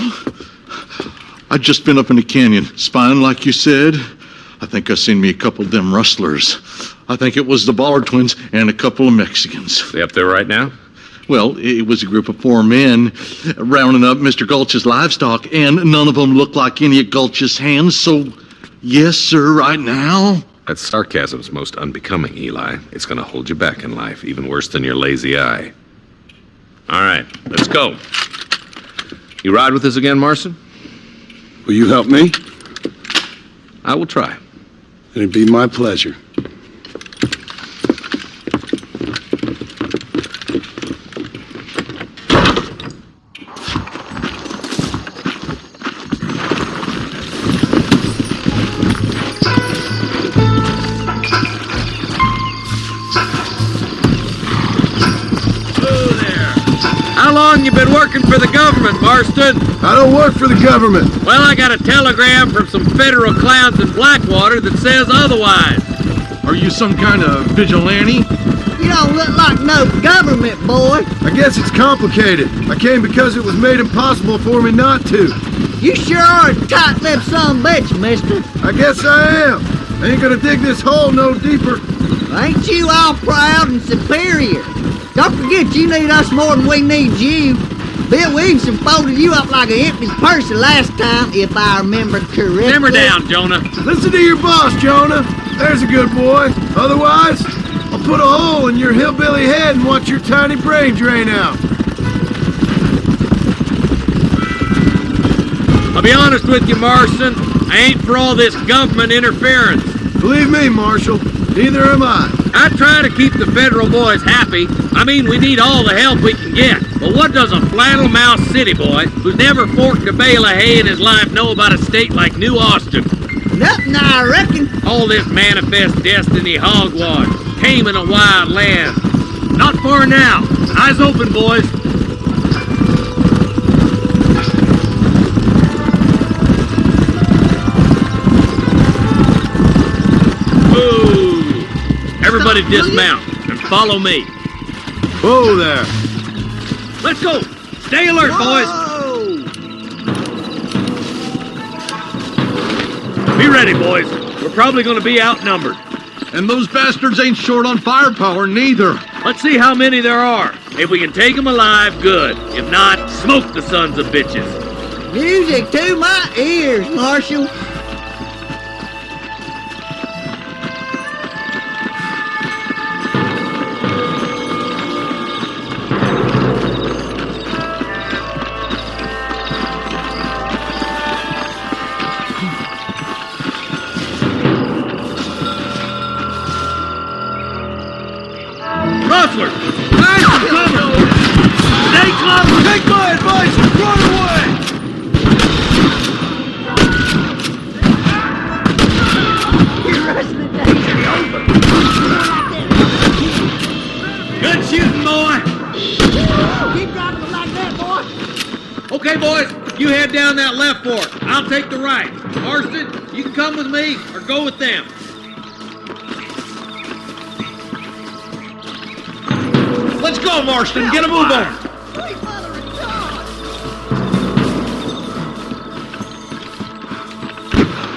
I'd just been up in the canyon, spying like you said. I think I seen me a couple of them rustlers. I think it was the Ballard twins and a couple of Mexicans.
They up there right now?
Well, it was a group of 4 men rounding up Mr. Gulch's livestock, and none of them looked like any of Gulch's hands, so yes, sir, right now.
That sarcasm's most unbecoming, Eli. It's gonna hold you back in life, even worse than your lazy eye. All right, let's go. You ride with us again, Marston?
Will you help me?
I will try.
It'd be my pleasure.
How long you been working for the government, Marston?
I don't work for the government.
Well, I got a telegram from some federal clowns in Blackwater that says otherwise.
Are you some kind of vigilante?
You don't look like no government, boy.
I guess it's complicated. I came because it was made impossible for me not to.
You sure are a tight-lipped son of a bitch, mister.
I guess I am. I ain't gonna dig this hole no deeper.
Ain't you all proud and superior? Don't forget you need us more than we need you. Bill Williamson folded you up like an empty purse the last time, if I remember correctly.
Simmer down, Jonah.
Listen to your boss, Jonah. There's a good boy. Otherwise, I'll put a hole in your hillbilly head and watch your tiny brain drain out.
I'll be honest with you, Marston. I ain't for all this government interference.
Believe me, Marshal, neither am I.
I try to keep the federal boys happy. I mean, we need all the help we can get. But what does a flannel-mouthed city boy who's never forked a bale of hay in his life know about a state like New Austin?
Nothing, I reckon.
All this manifest destiny hogwash. Came in a wild land. Not far now. Eyes open, boys. Everybody dismount and follow me.
Whoa there.
Let's go. Stay alert, boys. Be ready, boys. We're probably going to be outnumbered.
And those bastards ain't short on firepower, neither.
Let's see how many there are. If we can take them alive, good. If not, smoke the sons of bitches.
Music to my ears, Marshal.
Rustler! Nice cover! Stay close!
Take my advice and run away!
You're rushing the danger over.
Good shooting, boy!
Keep dropping it like that, boy.
Okay, boys, you head down that left fork. I'll take the right. Marston, you can come with me or go with them.
Let's go, Marston. Get a move on.
Sweet mother of God.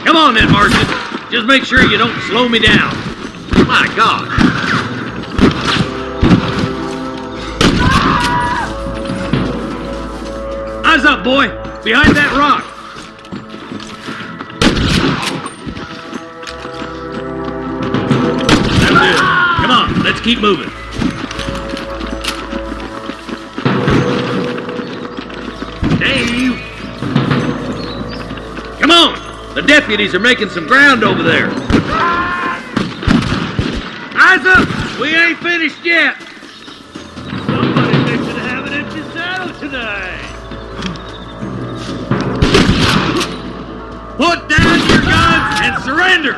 Come on then, Marston. Just make sure you don't slow me down. My God. Eyes up, boy. Behind that rock. That's it. Come on, let's keep moving. Dave! Come on! The deputies are making some ground over there. Eyes up! We ain't finished yet. Somebody's fixing to have an Put down your guns and surrender!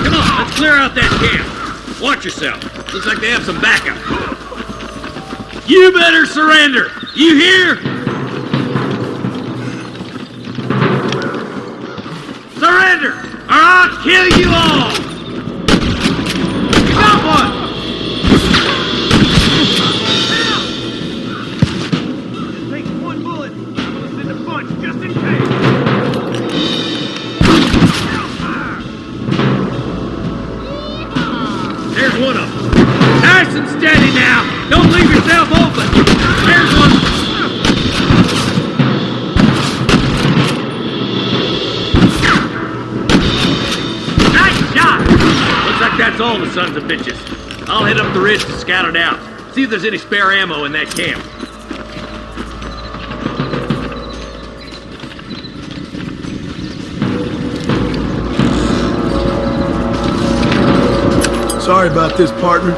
Come on, let's clear out that camp. Watch yourself. Looks like they have some backup. You better surrender! You hear? Surrender, or I'll kill you all! You got one!
Take one bullet. I'm gonna send a bunch just in case.
There's one of them. Nice and steady now. Don't leave yourself open. There's one. Nice shot. Looks like that's all the sons of bitches. I'll head up the ridge to scout it out. See if there's any spare ammo in that camp.
Sorry about this, partner.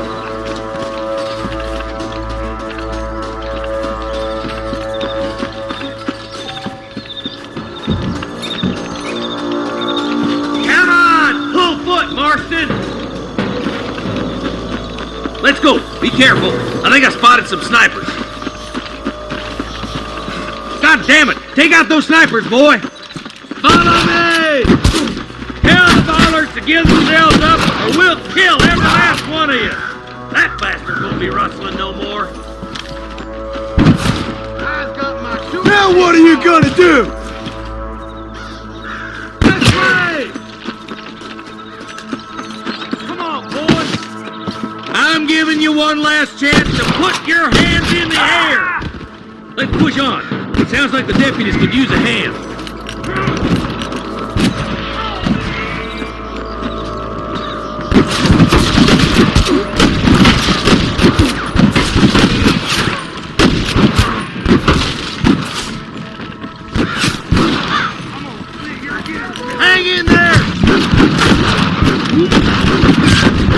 Come on! Full foot, Marston! Let's go. Be careful. I think I spotted some snipers. God damn it! Take out those snipers, boy! Follow me! Tell the ballers to give themselves up, or we'll kill every last one of you! That bastard won't be rustling no more.
Now what are you gonna do?
This way! Come on, boys! I'm giving you one last chance to put your hands in the air! Let's push on. It sounds like the deputies could use a hand. Hang in there!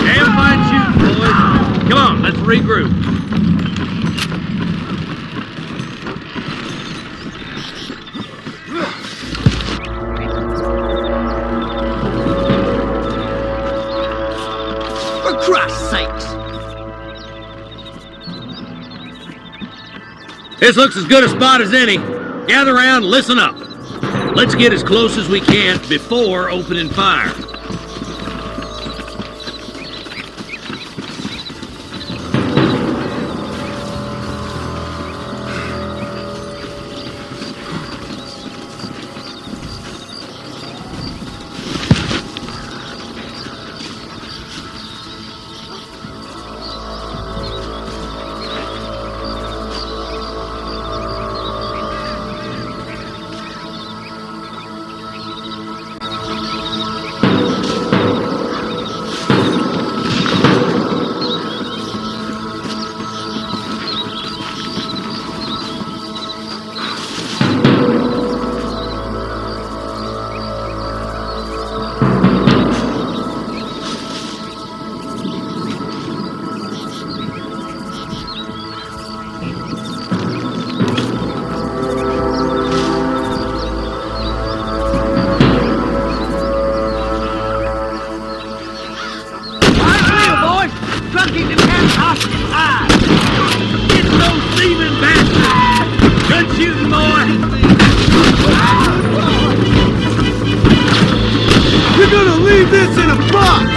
Damn fine shooting, boys. Come on, let's regroup.
For Christ's sakes!
This looks as good a spot as any. Gather around, listen up. Let's get as close as we can before opening fire.
You're gonna leave this in a box!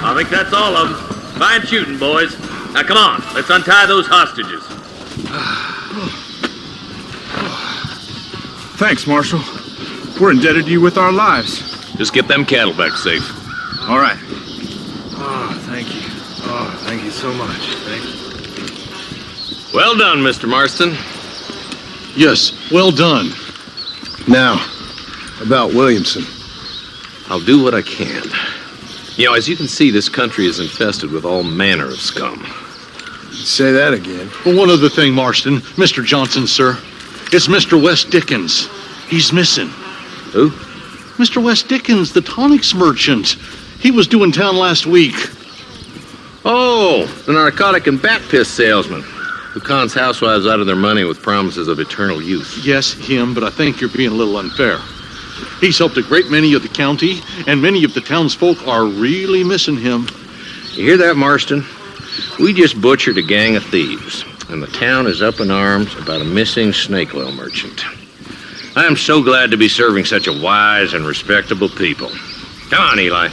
I think that's all of them. Fine shooting, boys. Now come on, let's untie those hostages.
Thanks, Marshal. We're indebted to you with our lives.
Just get them cattle back safe.
All right.
Oh, thank you. Oh, thank you so much. Thank you.
Well done, Mr. Marston.
Yes, well done.
Now, about Williamson.
I'll do what I can. You know, as you can see, this country is infested with all manner of scum.
Say that again.
Well, one other thing, Marston. Mr. Johnson, sir. It's Mr. Wes Dickens. He's missing.
Who?
Mr. Wes Dickens, the tonics merchant. He was due in town last week.
Oh, the narcotic and bat piss salesman who cons housewives out of their money with promises of eternal youth.
Yes, him, but I think you're being a little unfair. He's helped a great many of the county, and many of the townsfolk are really missing him.
You hear that, Marston? We just butchered a gang of thieves, and the town is up in arms about a missing snake oil merchant. I am so glad to be serving such a wise and respectable people. Come on, Eli.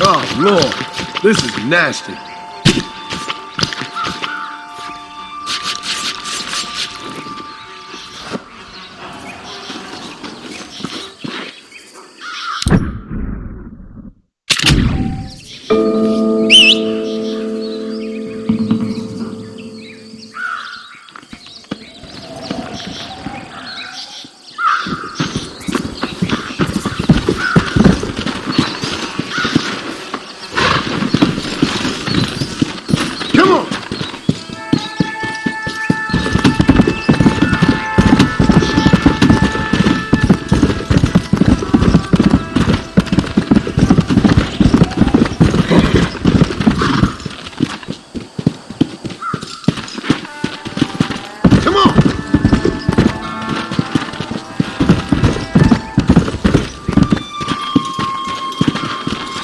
Oh, Lord, this is nasty.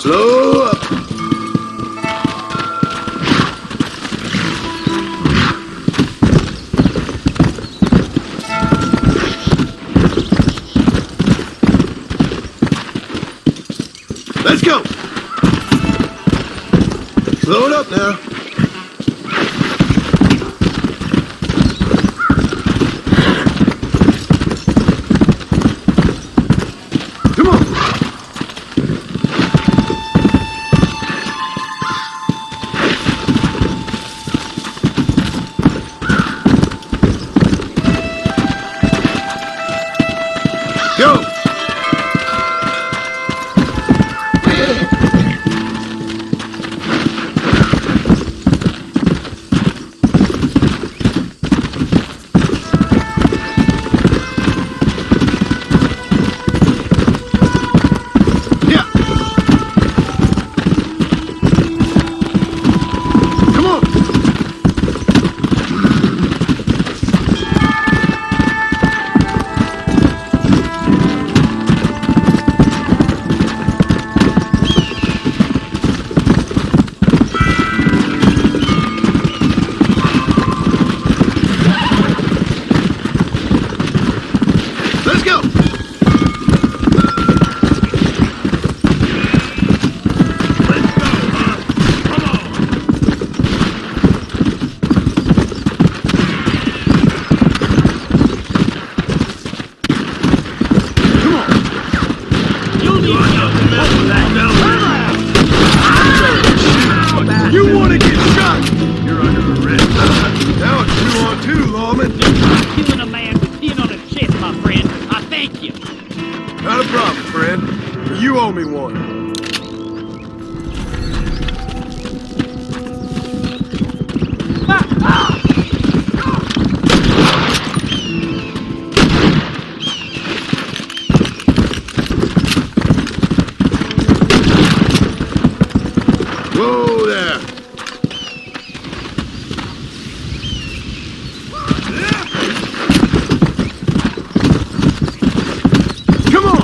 Slow up. Let's go. Slow it up now. Come on. You want to get shot? You're under arrest. Now it's 2 on 2, lawman.
Killing a man with skin on his chest, my friend. I thank you.
Not a problem, friend. But you owe me one. Whoa there. Come on.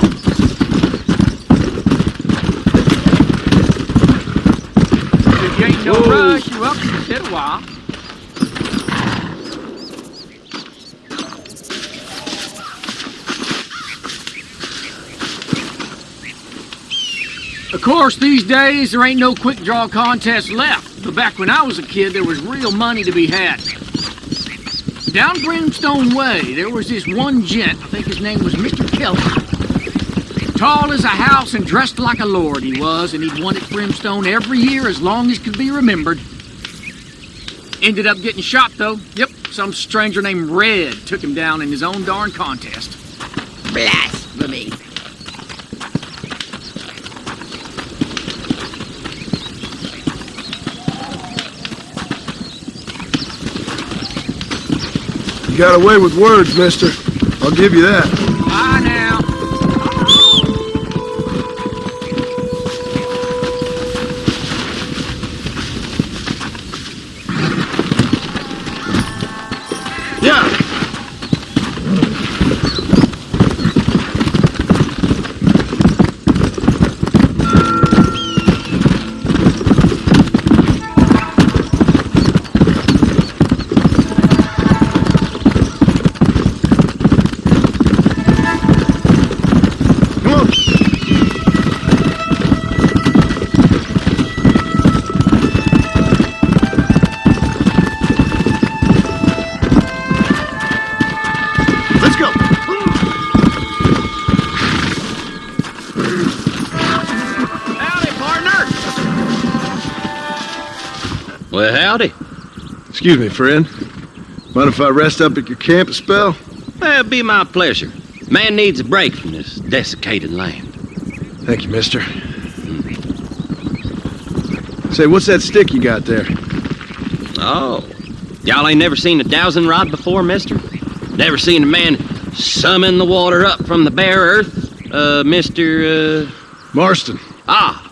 If you ain't no rush, you're welcome to sit a while. Of course, these days, there ain't no quick draw contest left. But back when I was a kid, there was real money to be had. Down Brimstone Way, there was this one gent, I think his name was Mr. Kelly. Tall as a house and dressed like a lord he was, and he'd won at Brimstone every year as long as could be remembered. Ended up getting shot, though. Yep, some stranger named Red took him down in his own darn contest.
Blasphemy.
You got away with words, mister. I'll give you that.
Bye now.
Yeah.
Well, howdy.
Excuse me, friend. Mind if I rest up at your camp a spell?
Well, it'd be my pleasure. Man needs a break from this desiccated land.
Thank you, mister. Say, what's that stick you got there?
Oh, y'all ain't never seen a dowsing rod before, mister? Never seen a man summon the water up from the bare earth? Mr.
Marston.
Ah.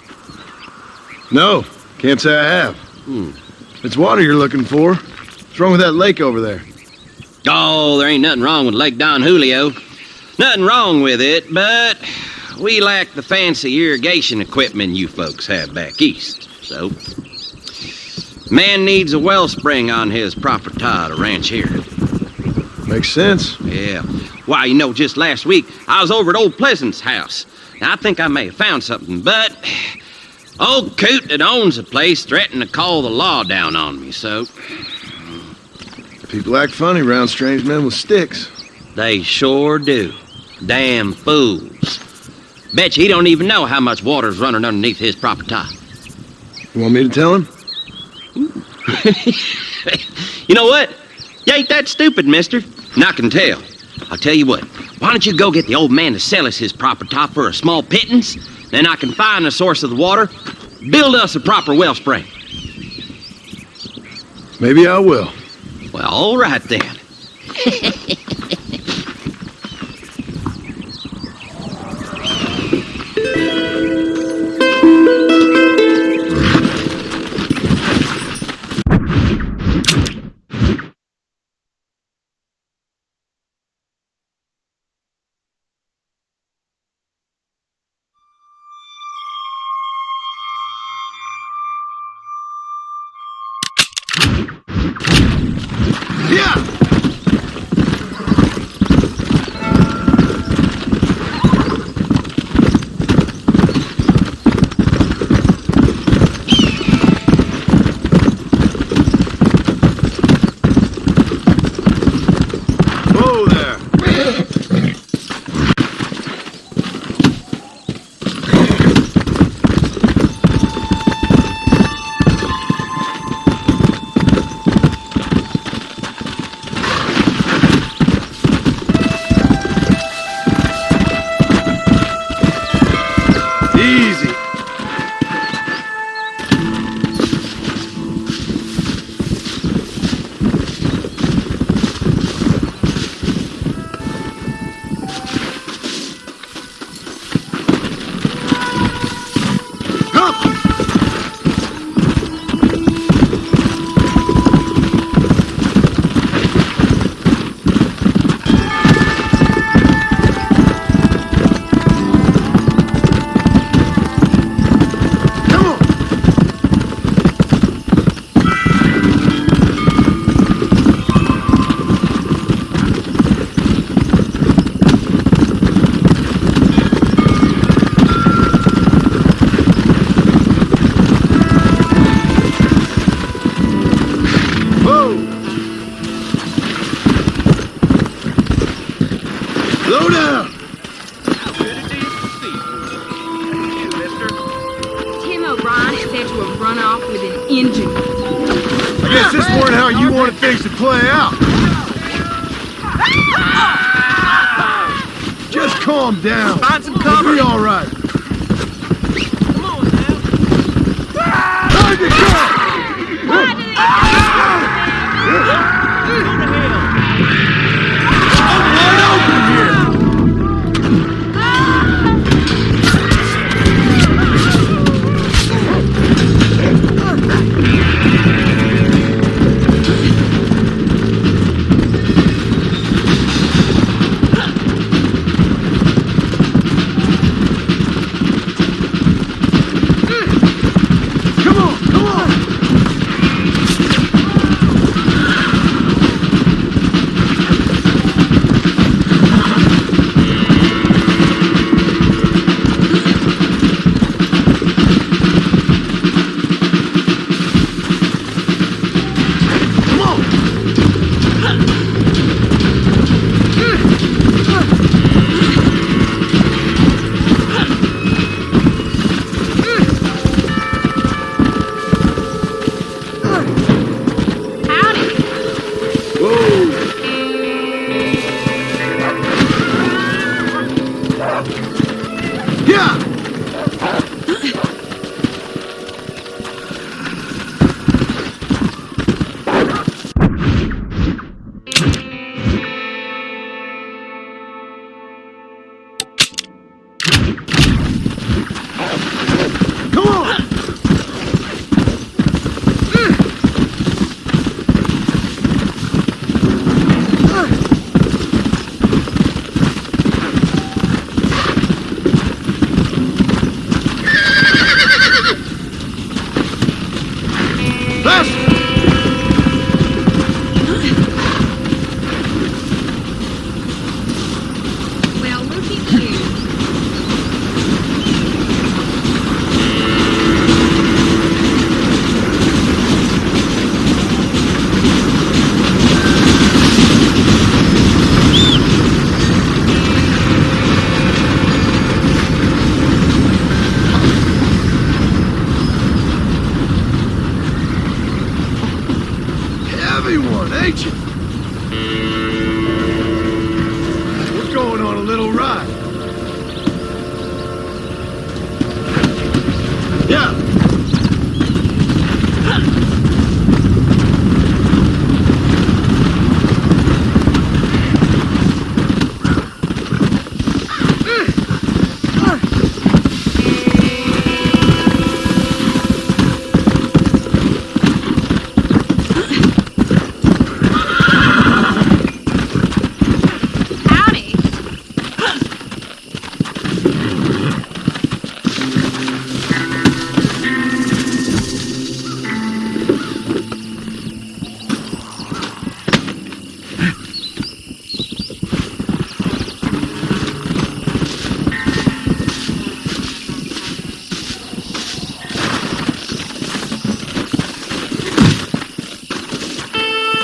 No, can't say I have. It's water you're looking for. What's wrong with that lake over there?
Oh, there ain't nothing wrong with Lake Don Julio. Nothing wrong with it, but we lack the fancy irrigation equipment you folks have back east. So, man needs a wellspring on his property to ranch here.
Makes sense.
Yeah. Why, you know, just last week, I was over at Old Pleasant's house. Now, I think I may have found something, but old coot that owns the place threatened to call the law down on me, so...
People act funny around strange men with sticks.
They sure do. Damn fools. Bet you he don't even know how much water's running underneath his property.
You want me to tell him?
You know what? You ain't that stupid, mister. And I can tell. I'll tell you what. Why don't you go get the old man to sell us his property for a small pittance?
Then I can find the source of the water, build us a proper wellspring.
Maybe I will.
Well, all right then.
Things to play out. Just calm down.
Find some cover.
We'll be all right.
Come on now.
Time to go!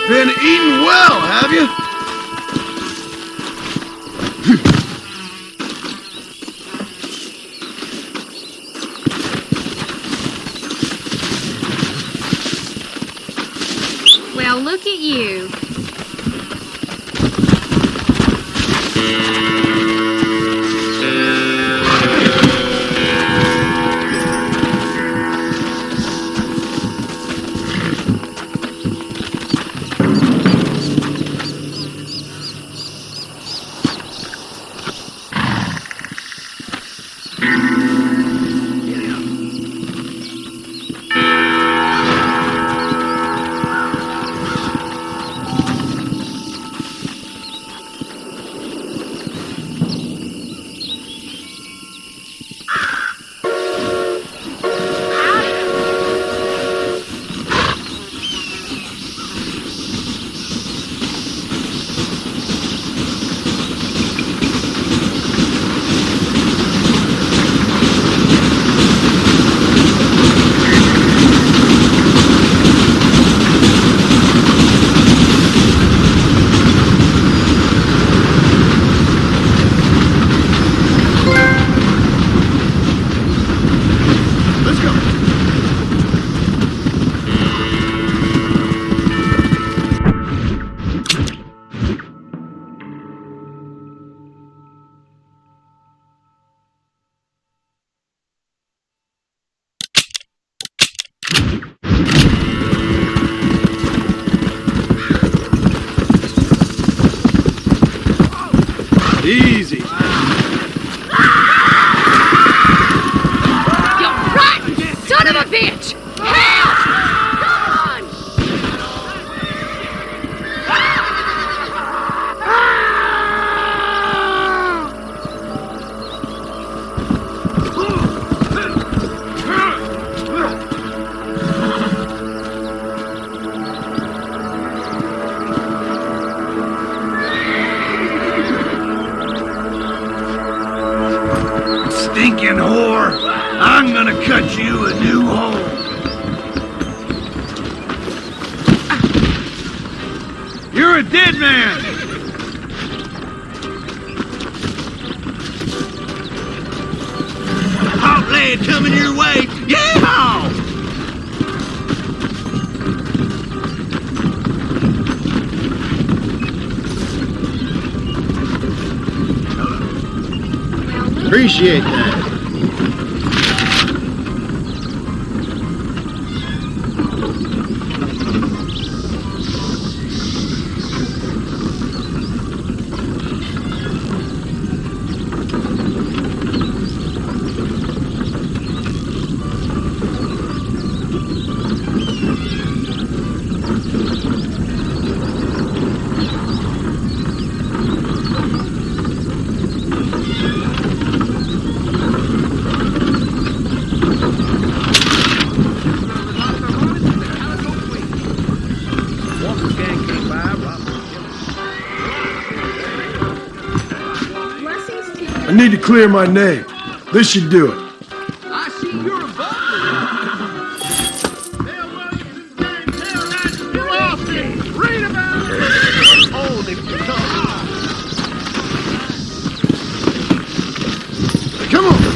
Been eating well, have you?
Well, look at you.
Easy.
You rotten son of a bitch! Help! Come
Stinking whore! I'm gonna cut you a new hole!
You're a dead man!
Hot lad coming your way! Yeehaw! Appreciate that.
I need to clear my name. This should do it.
I see you're a
Read about it! Only
Come on!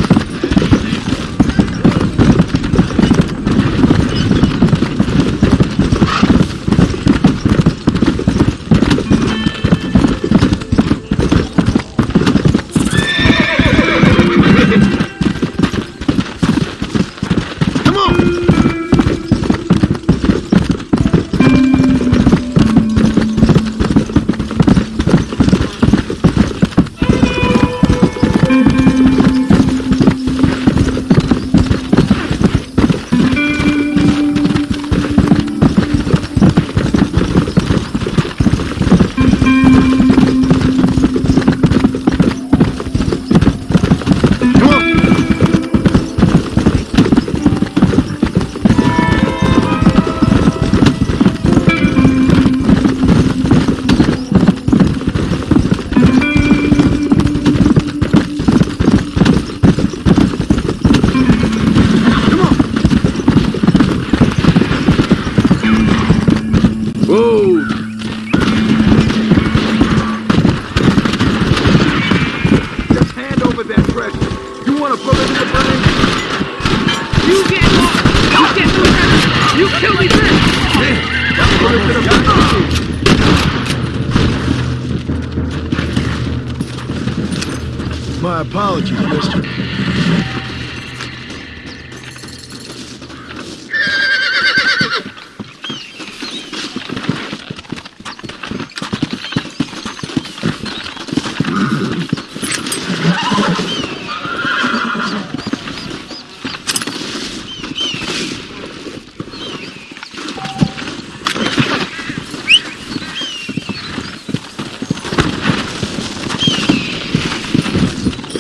kill me
My apologies, mister.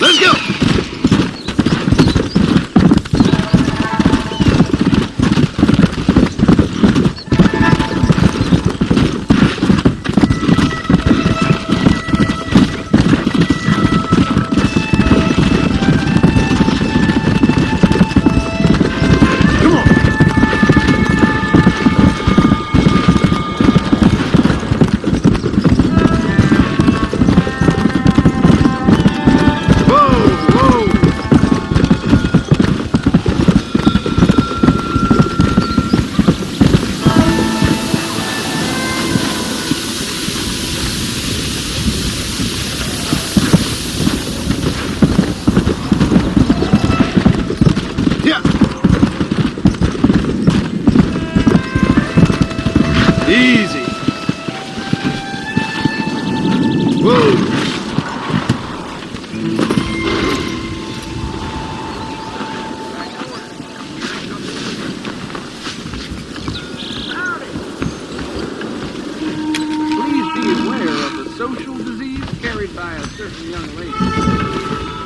Let's go! Easy. Whoa.
Please be aware of the social disease carried by a certain young lady.